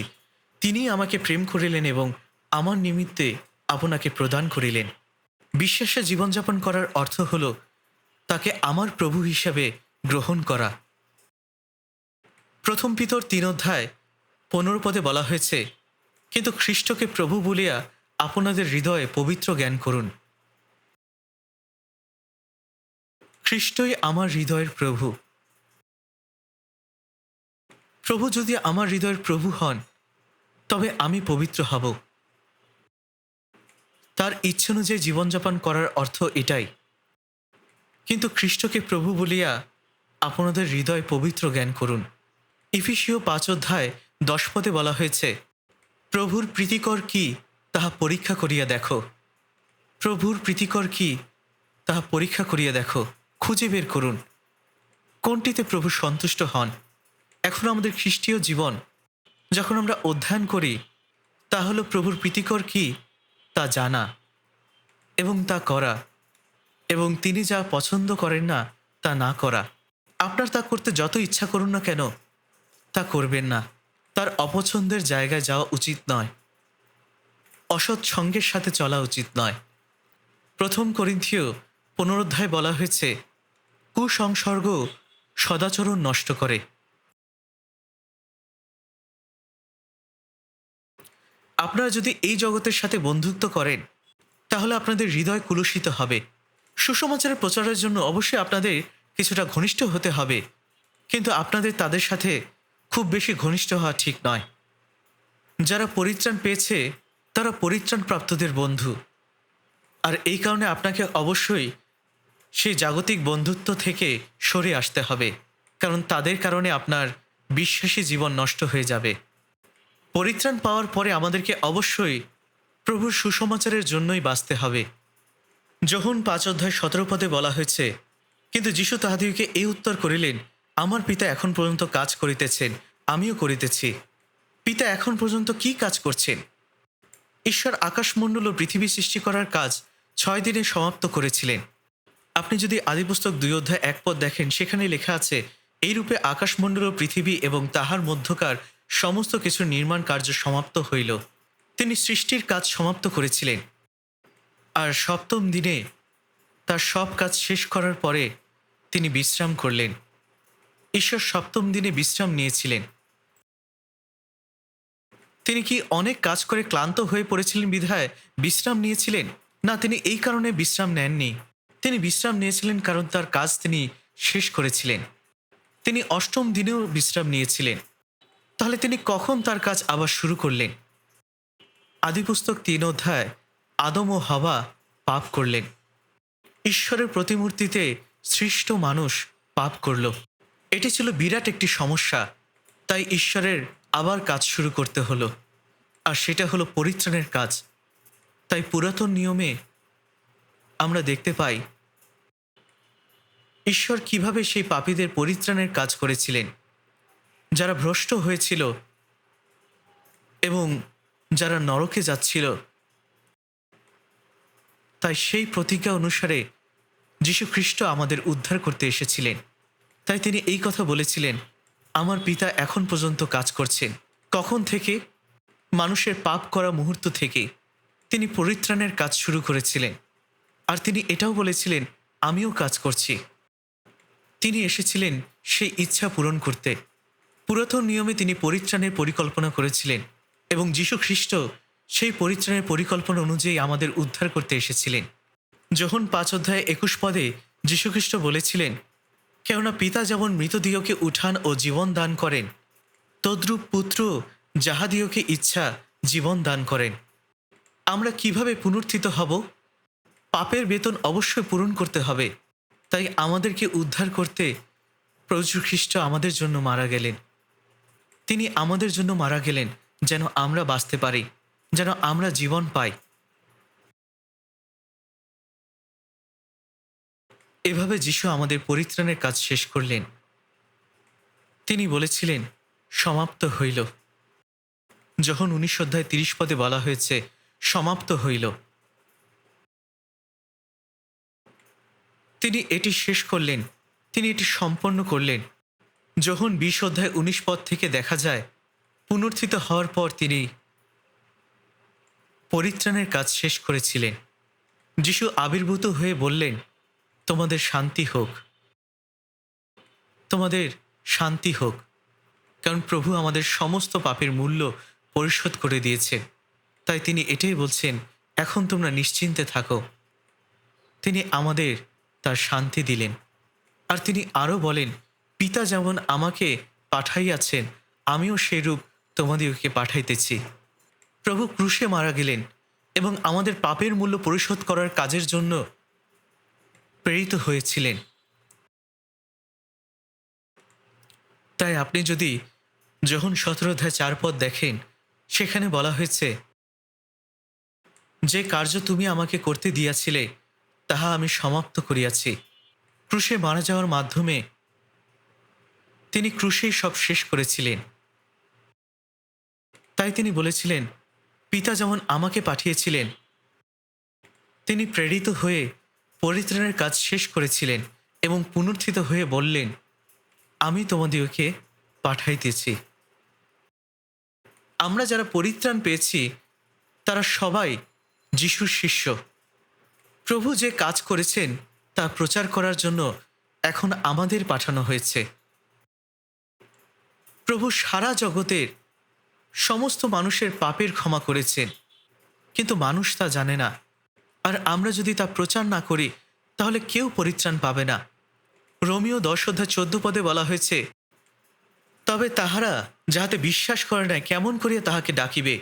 তিনি আমাকে প্রেম করিলেন এবং আমার নিমিত্তে আপনাকে প্রদান করিলেন। বিশ্বাসে জীবনযাপন করার অর্থ হল তাকে আমার প্রভু হিসাবে গ্রহণ করা। প্রথম পিতর 3:15 বলা হয়েছে, কিন্তু খ্রিস্টকে প্রভু বলিয়া আপনাদের হৃদয়ে পবিত্র জ্ঞান করুন। খ্রিস্টই আমার হৃদয়ের প্রভু। প্রভু যদি আমার হৃদয়ের প্রভু হন, তবে আমি পবিত্র হব। তার ইচ্ছে অনুযায়ী জীবনযাপন করার অর্থ এটাই। কিন্তু খ্রিস্টকে প্রভু বলিয়া আপনাদের হৃদয় পবিত্র জ্ঞান করুন। ইফিসীয় 5:10 বলা হয়েছে, প্রভুর প্রীতিকর কি তাহা পরীক্ষা করিয়া দেখো। প্রভুর প্রীতিকর কি তাহা পরীক্ষা করিয়া দেখো, খুঁজে বের করুন কোনটিতে প্রভু সন্তুষ্ট হন। এখন আমাদের খ্রিস্টীয় জীবন যখন আমরা অধ্যয়ন করি, তা হলো প্রভুর প্রীতিকর কি তা জানা এবং তা করা, এবং তিনি যা পছন্দ করেন না তা না করা। আপনার তা করতে যত ইচ্ছা করুন না কেন, তা করবেন না। তার অপছন্দের জায়গায় যাওয়া উচিত নয়, অসৎ সঙ্গের সাথে চলা উচিত নয়। প্রথম করিন্থীয় 15 বলা হয়েছে, কুসংসর্গ সদাচরণ নষ্ট করে। আপনারা যদি এই জগতের সাথে বন্ধুত্ব করেন, তাহলে আপনাদের হৃদয় কুলুষিত হবে। সুসমাচারের প্রচারের জন্য অবশ্যই আপনাদের কিছুটা ঘনিষ্ঠ হতে হবে, কিন্তু আপনাদের তাদের সাথে খুব বেশি ঘনিষ্ঠ হওয়া ঠিক নয়। যারা পরিত্রাণ পেয়েছে তারা পরিত্রাণ প্রাপ্তদের বন্ধু, আর এই কারণে আপনাকে অবশ্যই সেই জাগতিক বন্ধুত্ব থেকে সরে আসতে হবে, কারণ তাদের কারণে আপনার বিশ্বাসী জীবন নষ্ট হয়ে যাবে। পরিত্রাণ পাওয়ার পরে আমাদেরকে অবশ্যই প্রভুর সুসমাচারের জন্যই বাঁচতে হবে। যোহন 5:17 বলা হয়েছে, কিন্তু যীশু তাহাদিগকে এই উত্তর করিলেন, আমার পিতা এখন পর্যন্ত কাজ করিতেছেন, আমিও করিতেছি। পিতা এখন পর্যন্ত কি কাজ করছেন? ঈশ্বর আকাশমণ্ডল ও পৃথিবী সৃষ্টি করার কাজ 6 দিনে সমাপ্ত করেছিলেন। আপনি যদি আদিপুস্তক 2:1 দেখেন, সেখানে লেখা আছে, এইরূপে আকাশমণ্ডল ও পৃথিবী এবং তাহার মধ্যকার সমস্ত কিছুর নির্মাণ কার্য সমাপ্ত হইল। তিনি সৃষ্টির কাজ সমাপ্ত করেছিলেন, আর সপ্তম দিনে তার সব কাজ শেষ করার পরে তিনি বিশ্রাম করলেন। ঈশ্বর সপ্তম দিনে বিশ্রাম নিয়েছিলেন। তিনি কি অনেক কাজ করে ক্লান্ত হয়ে পড়েছিলেন বিধায় বিশ্রাম নিয়েছিলেন? না, তিনি এই কারণে বিশ্রাম নেননি। তিনি বিশ্রাম নিয়েছিলেন কারণ তার কাজ তিনি শেষ করেছিলেন। তিনি অষ্টম দিনেও বিশ্রাম নিয়েছিলেন। তাহলে তিনি কখন তার কাজ আবার শুরু করলেন? আদিপুস্তক 3 আদম ও হাওয়া পাপ করলেন। ঈশ্বরের প্রতিমূর্তিতে সৃষ্ট মানুষ পাপ করল। এটি ছিল বিরাট একটি সমস্যা, তাই ঈশ্বরের আবার কাজ শুরু করতে হলো, আর সেটা হলো পরিত্রাণের কাজ। তাই পুরাতন নিয়মে আমরা দেখতে পাই ঈশ্বর কিভাবে সেই পাপীদের পরিত্রাণের কাজ করেছিলেন, যারা ভ্রষ্ট হয়েছিল এবং যারা নরকে যাচ্ছিল। তাই সেই প্রতিজ্ঞা অনুসারে যীশু খ্রিস্ট আমাদের উদ্ধার করতে এসেছিলেন। তাই তিনি এই কথা বলেছিলেন, আমার পিতা এখন পর্যন্ত কাজ করছেন। কখন থেকে? মানুষের পাপ করা মুহূর্ত থেকে তিনি পরিত্রাণের কাজ শুরু করেছিলেন। আর তিনি এটাও বলেছিলেন, আমিও কাজ করছি। তিনি এসেছিলেন সেই ইচ্ছা পূরণ করতে। পুরাতন নিয়মে তিনি পরিত্রাণের পরিকল্পনা করেছিলেন, এবং যীশু খ্রিস্ট সেই পরিত্রাণের পরিকল্পনা অনুযায়ী আমাদের উদ্ধার করতে এসেছিলেন। যোহন 5:21 যীশু খ্রিস্ট বলেছিলেন, কেননা পিতা যেমন মৃতদিগকে উঠান ও জীবন দান করেন, তদ্রূপ পুত্র যাহাদিগকে ইচ্ছা জীবন দান করেন। আমরা কিভাবে পুনরুত্থিত হব? পাপের বেতন অবশ্যই পূরণ করতে হবে। তাই আমাদেরকে উদ্ধার করতে প্রভু খ্রিস্ট আমাদের জন্য মারা গেলেন। তিনি আমাদের জন্য মারা গেলেন যেন আমরা বাঁচতে পারি, যেন আমরা জীবন পাই। এভাবে যীশু আমাদের পরিত্রাণের কাজ শেষ করলেন। তিনি বলেছিলেন, সমাপ্ত হইল। যখন 19 অধ্যায় 30 পদে বলা হয়েছে সমাপ্ত হইল, তিনি এটি শেষ করলেন, তিনি এটি সম্পন্ন করলেন। যখন 20 অধ্যায় 19 পদ থেকে দেখা যায় পুনরুত্থিত হওয়ার পর তিনি পরিত্রাণের কাজ শেষ করেছিলেন। যিশু আবির্ভূত হয়ে বললেন, তোমাদের শান্তি হোক, তোমাদের শান্তি হোক, কারণ প্রভু আমাদের সমস্ত পাপের মূল্য পরিশোধ করে দিয়েছেন। তাই তিনি এটাই বলছেন, এখন তোমরা নিশ্চিন্তে থাকো। তিনি আমাদের তার শান্তি দিলেন। আর তিনি আরও বলেন, পিতা যেমন আমাকে পাঠাইয়াছেন, আমিও সেইরূপ তোমাদিগকে পাঠাইতেছি। প্রভু ক্রুশে মারা গেলেন এবং আমাদের পাপের মূল্য পরিশোধ করার কাজের জন্য প্রেরিত হয়েছিলেন। তাই আপনি যদি যখন 17 অধ্যায় 4 পদ দেখেন, সেখানে বলা হয়েছে, যে কার্য তুমি আমাকে করতে দিয়াছিলে তাহা আমি সমাপ্ত করিয়াছি। ক্রুশে মারা যাওয়ার মাধ্যমে তিনি ক্রুশেই সব শেষ করেছিলেন। তাই তিনি বলেছিলেন, পিতা যেমন আমাকে পাঠিয়েছিলেন, তিনি প্রেরিত হয়ে পরিত্রাণের কাজ শেষ করেছিলেন এবং পুনরুত্থিত হয়ে বললেন, আমি তোমাদিগকে পাঠাইতেছি। আমরা যারা পরিত্রাণ পেয়েছি তারা সবাই যিশুর শিষ্য। প্রভু যে কাজ করেছেন তা প্রচার করার জন্য এখন আমাদের পাঠানো হয়েছে। প্রভু সারা জগতের সমস্ত মানুষের পাপের ক্ষমা করেছেন, কিন্তু মানুষ তা জানে না। আর আমরা যদি তা প্রচার না করি তাহলে কেউ পরিত্রাণ পাবে না। রোমিও 10 অধ্যায় 14 পদে বলা হয়েছে, তবে তাহারা যাহাতে বিশ্বাস করে নাই কেমন করিয়া তাহাকে ডাকিবে,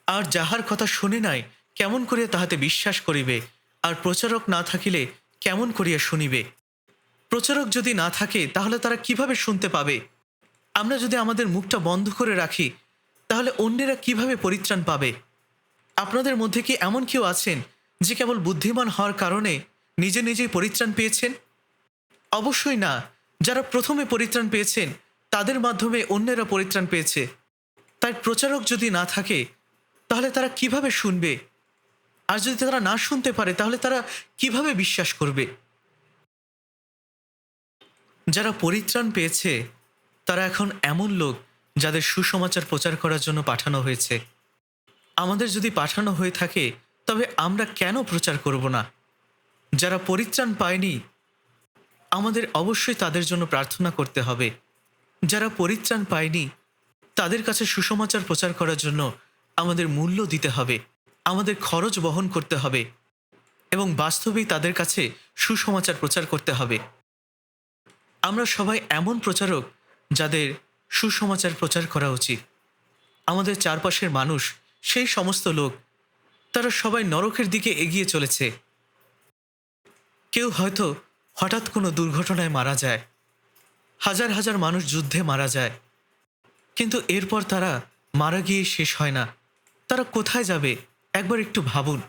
আর যাহার কথা শুনে নাই কেমন করিয়া তাহাতে বিশ্বাস করিবে, আর প্রচারক না থাকিলে কেমন করিয়া শুনিবে। প্রচারক যদি না থাকে তাহলে তারা কিভাবে শুনতে পাবে? আমরা যদি আমাদের মুখটা বন্ধ করে রাখি তাহলে অন্যেরা কিভাবে পরিত্রাণ পাবে? আপনাদের মধ্যে কি এমন কেউ আছেন যে কেবল বুদ্ধিমান হওয়ার কারণে নিজে নিজেই পরিত্রাণ পেয়েছেন? অবশ্যই না। যারা প্রথমে পরিত্রাণ পেয়েছেন তাদের মাধ্যমে অন্যেরা পরিত্রাণ পেয়েছে। তাই প্রচারক যদি না থাকে তাহলে তারা কিভাবে শুনবে? আর যদি তারা না শুনতে পারে তাহলে তারা কিভাবে বিশ্বাস করবে? যারা পরিত্রাণ পেয়েছে তারা এখন এমন লোক যাদের সুসমাচার প্রচার করার জন্য পাঠানো হয়েছে। আমাদের যদি পাঠানো হয়ে থাকে তবে আমরা কেন প্রচার করব না? যারা পরিত্রাণ পায়নি আমাদের অবশ্যই তাদের জন্য প্রার্থনা করতে হবে। যারা পরিত্রাণ পায়নি তাদের কাছে সুসমাচার প্রচার করার জন্য আমাদের মূল্য দিতে হবে, আমাদের খরচ বহন করতে হবে এবং বাস্তবেই তাদের কাছে সুসমাচার প্রচার করতে হবে। আমরা সবাই এমন প্রচারক যাদের সুসমাচার প্রচার করা উচিত। আমাদের চারপাশের মানুষ সেই সমস্ত লোক, তারা সবাই নরকের দিকে এগিয়ে চলেছে। কেউ হয়তো হঠাৎ কোনো দুর্ঘটনায় মারা যায়, হাজার হাজার মানুষ যুদ্ধে মারা যায়, কিন্তু এরপর তারা মারা গিয়ে শেষ হয় না। তারা কোথায় যাবে একবার একটু ভাবুন।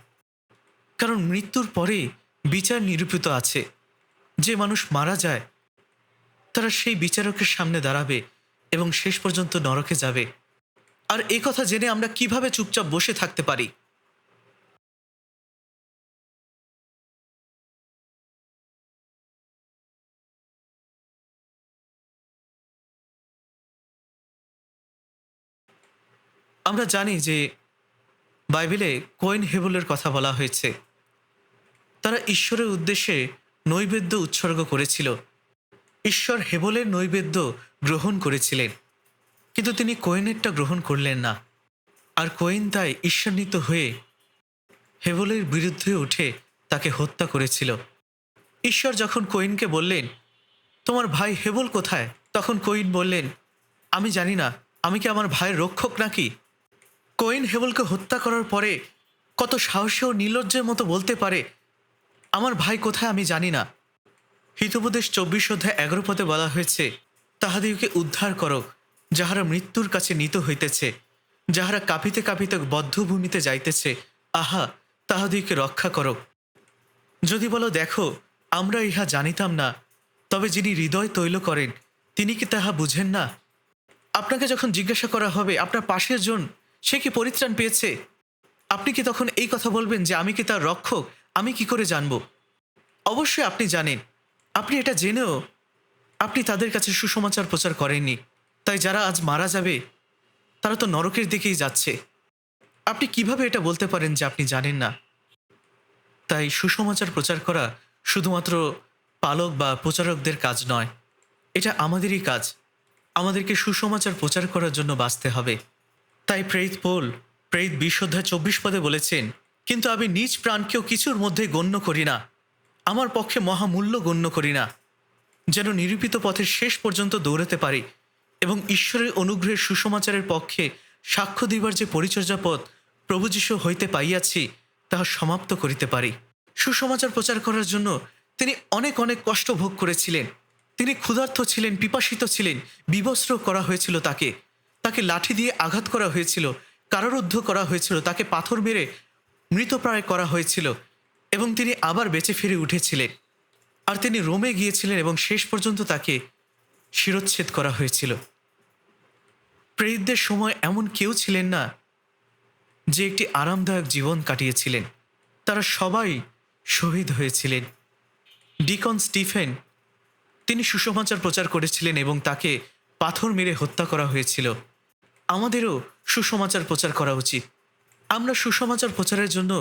কারণ মৃত্যুর পরে বিচার নিরূপিত আছে। যে মানুষ মারা যায় তারা সেই বিচারকের সামনে দাঁড়াবে এবং শেষ পর্যন্ত নরকে যাবে। আর এই কথা জেনে আমরা কিভাবে চুপচাপ বসে থাকতে পারি? আমরা জানি যে বাইবেলে কয়েন হেবেলের কথা বলা হয়েছে। তারা ঈশ্বরের উদ্দেশ্যে নৈবেদ্য উৎসর্গ করেছিল। ঈশ্বর হেবেলের নৈবেদ্য গ্রহণ করেছিলেন, কিন্তু তিনি কয়েনেরটা গ্রহণ করলেন না। আর কয়েন তাই ঈশ্বরান্বিত হয়ে হেবেলের বিরুদ্ধে উঠে তাকে হত্যা করেছিল। ঈশ্বর যখন কয়েনকে বললেন, তোমার ভাই হেবেল কোথায়? তখন কয়েন বললেন, আমি জানি না, আমি কি আমার ভাইয়ের রক্ষক নাকি? কয়েন হেবেলকে হত্যা করার পরে কত সাহসী ও নির্লজ্জের মতো বলতে পারে, আমার ভাই কোথায় আমি জানি না। হিতোপদেশ 24 অধ্যায় 11 পদে বলা হয়েছে, তাহাদিগকে উদ্ধার করো যাহারা মৃত্যুর কাছে নীত হইতেছে, যাহারা কাঁপিতে কাঁপিতে বদ্ধভূমিতে যাইতেছে, আহা তাহাদিগকে রক্ষা করো। যদি বলো, দেখো আমরা ইহা জানিতাম না, তবে যিনি হৃদয় তৈল করেন তিনি কি তাহা বুঝেন না? আপনাকে যখন জিজ্ঞাসা করা হবে আপনার পাশের জন সে কি পরিত্রাণ পেয়েছে, আপনি কি তখন এই কথা বলবেন যে আমি কি তার রক্ষক? আমি কি করে জানব? অবশ্যই আপনি জানেন। আপনি এটা জেনেও আপনি তাদের কাছে সুসমাচার প্রচার করেননি। তাই যারা আজ মারা যাবে তারা তো নরকের দিকেই যাচ্ছে। আপনি কিভাবে এটা বলতে পারেন যে আপনি জানেন না? তাই সুসমাচার প্রচার করা শুধুমাত্র পালক বা প্রচারকদের কাজ নয়, এটা আমাদেরই কাজ। আমাদেরকে সুসমাচার প্রচার করার জন্য বাঁচতে হবে। তাই প্রেরিত 20 অধ্যায় 24 পদে বলেছেন, কিন্তু আমি নিজ প্রাণকেও কিছুর মধ্যে গণ্য করি না, আমার পক্ষে মহামূল্য গণ্য করি না, যেন নিরূপিত পথের শেষ পর্যন্ত দৌড়াতে পারি এবং ঈশ্বরের অনুগ্রহের সুসমাচারের পক্ষে সাক্ষ্য দিবার যে পরিচর্যা পথ প্রভু যীশু হইতে পাইয়াছি তাহা সমাপ্ত করিতে পারি। সুসমাচার প্রচার করার জন্য তিনি অনেক অনেক কষ্ট ভোগ করেছিলেন। তিনি ক্ষুধার্ত ছিলেন, পিপাসিত ছিলেন, বিবস্ত্র করা হয়েছিল তাকে, তাকে লাঠি দিয়ে আঘাত করা হয়েছিল, কারারুদ্ধ করা হয়েছিল, তাকে পাথর মেরে মৃতপ্রায় করা হয়েছিল এবং তিনি আবার বেঁচে ফিরে উঠেছিলেন। আর তিনি রোমে গিয়েছিলেন এবং শেষ পর্যন্ত তাকে শিরচ্ছেদ করা হয়েছিল। প্রেরিতদের সময় এমন কেউ ছিলেন না যে একটি আরামদায়ক জীবন কাটিয়েছিলেন। তারা সবাই শহীদ হয়েছিলেন। ডিকন স্টিফেন, তিনি সুসমাচার প্রচার করেছিলেন এবং তাকে পাথর মেরে হত্যা করা হয়েছিল। আমাদেরও সুসমাচার প্রচার করা উচিত। আমরা সুসমাচার প্রচারের জন্য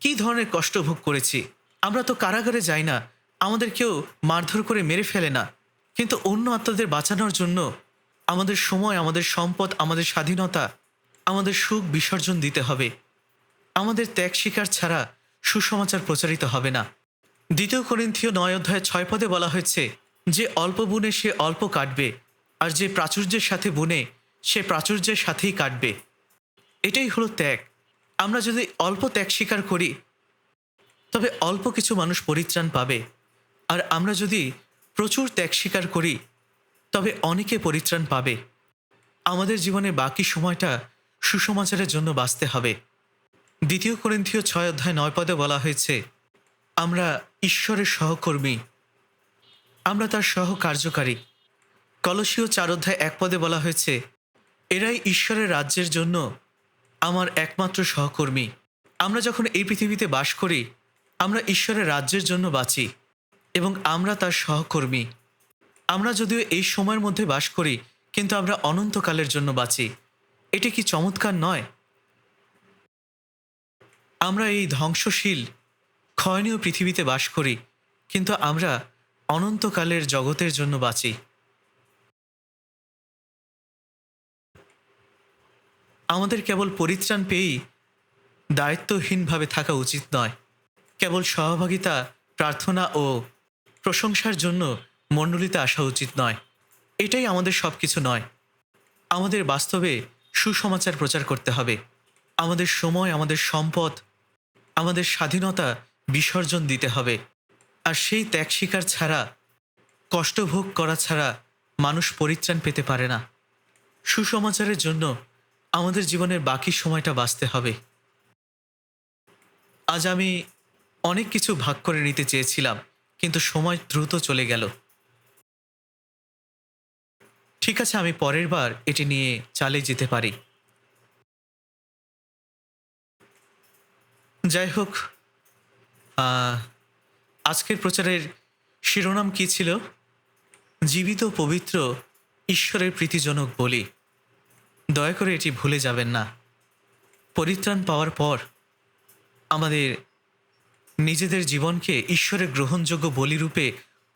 কী ধরনের কষ্ট ভোগ করেছি। আমরা তো কারাগারে যাই না, আমাদের কেউ মারধর করে মেরে ফেলে না, কিন্তু অন্য আত্মাদের বাঁচানোর জন্য আমাদের সময়, আমাদের সম্পদ, আমাদের স্বাধীনতা, আমাদের সুখ বিসর্জন দিতে হবে। আমাদের ত্যাগ স্বীকার ছাড়া সুসমাচার প্রচারিত হবে না। 2 করিন্থীয় 9 অধ্যায় 6 পদে বলা হয়েছে, যে অল্প বুনে সে অল্প কাটবে, আর যে প্রাচুর্যের সাথে বুনে সে প্রাচুর্যের সাথেই কাটবে। এটাই হলো ত্যাগ। আমরা যদি অল্প ত্যাগ স্বীকার করি তবে অল্প কিছু মানুষ পরিত্রাণ পাবে, আর আমরা যদি প্রচুর ত্যাগ স্বীকার করি তবে অনেকে পরিত্রাণ পাবে। আমাদের জীবনে বাকি সময়টা সুসমাচারের জন্য বাঁচতে হবে। 2 করিন্থীয় 6 অধ্যায় 9 পদে বলা হয়েছে, আমরা ঈশ্বরের সহকর্মী, আমরা তার সহকার্যকারী। কলসীয় 4 অধ্যায় 1 পদে বলা হয়েছে, এরাই ঈশ্বরের রাজ্যের জন্য আমার একমাত্র সহকর্মী। আমরা যখন এই পৃথিবীতে বাস করি আমরা ঈশ্বরের রাজ্যের জন্য বাঁচি এবং আমরা তার সহকর্মী। আমরা যদিও এই সময়ের মধ্যে বাস করি কিন্তু আমরা অনন্তকালের জন্য বাঁচি। এটি কি চমৎকার নয়? আমরা এই ধ্বংসশীল ক্ষয়নীয় পৃথিবীতে বাস করি কিন্তু আমরা অনন্তকালের জগতের জন্য বাঁচি। আমাদের কেবল পরিত্রাণ পেয়েই দায়িত্বহীনভাবে থাকা উচিত নয়। কেবল সহভাগিতা, প্রার্থনা ও প্রশংসার জন্য মণ্ডলীতে আসা উচিত নয়। এটাই আমাদের সব কিছু নয়। আমাদের বাস্তবে সুসমাচার প্রচার করতে হবে। আমাদের সময়, আমাদের সম্পদ, আমাদের স্বাধীনতা বিসর্জন দিতে হবে। আর সেই ত্যাগ স্বীকার ছাড়া, কষ্টভোগ করা ছাড়া মানুষ পরিত্রাণ পেতে পারে না। সুসমাচারের জন্য আমাদের জীবনের বাকি সময়টা বাঁচতে হবে। আজ আমি অনেক কিছু ভাগ করে নিতে চেয়েছিলাম কিন্তু সময় দ্রুত চলে গেল। ঠিক আছে, আমি পরের বার এটি নিয়ে চালিয়ে যেতে পারি। যাই হোক, আজকের প্রচারের শিরোনাম কী ছিল? জীবিত, পবিত্র, ঈশ্বরের প্রীতিজনক বলি। দয়া করে এটি ভুলে যাবেন না। পরিত্রাণ পাওয়ার পর আমাদের নিজেদের জীবনকে ঈশ্বরের গ্রহণযোগ্য বলিরূপে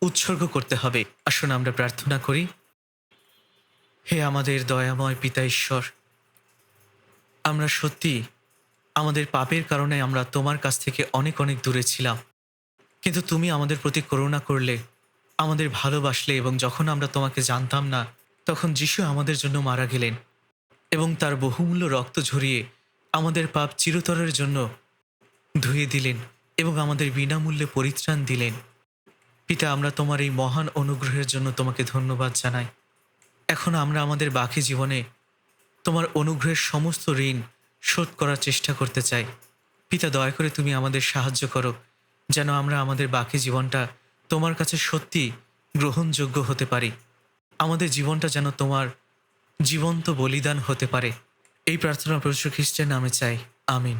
উৎসর্গ করতে হবে। আসুন আমরা প্রার্থনা করি। হে আমাদের দয়াময় পিতা ঈশ্বর, আমরা সত্যি আমাদের পাপের কারণে আমরা তোমার কাছ থেকে অনেক অনেক দূরে ছিলাম, কিন্তু তুমি আমাদের প্রতি করুণা করলে, আমাদের ভালোবাসলে এবং যখন আমরা তোমাকে জানতাম না তখন যিশু আমাদের জন্য মারা গেলেন এবং তার বহুমূল্য রক্ত ঝরিয়ে আমাদের পাপ চিরতরের জন্য ধুয়ে দিলেন এবং আমাদের বিনামূল্যে পরিত্রাণ দিলেন। পিতা, আমরা তোমার এই মহান অনুগ্রহের জন্য তোমাকে ধন্যবাদ জানাই। এখন আমরা আমাদের বাকি জীবনে তোমার অনুগ্রহের সমস্ত ঋণ শোধ করার চেষ্টা করতে চাই। পিতা, দয়া করে তুমি আমাদের সাহায্য করো যেন আমরা আমাদের বাকি জীবনটা তোমার কাছে সত্যি গ্রহণযোগ্য হতে পারি। আমাদের জীবনটা যেন তোমার জীবন্ত বলিদান হতে পারে। এই প্রার্থনা প্রভু যীশু খ্রিস্টের নামে চাই। আমিন।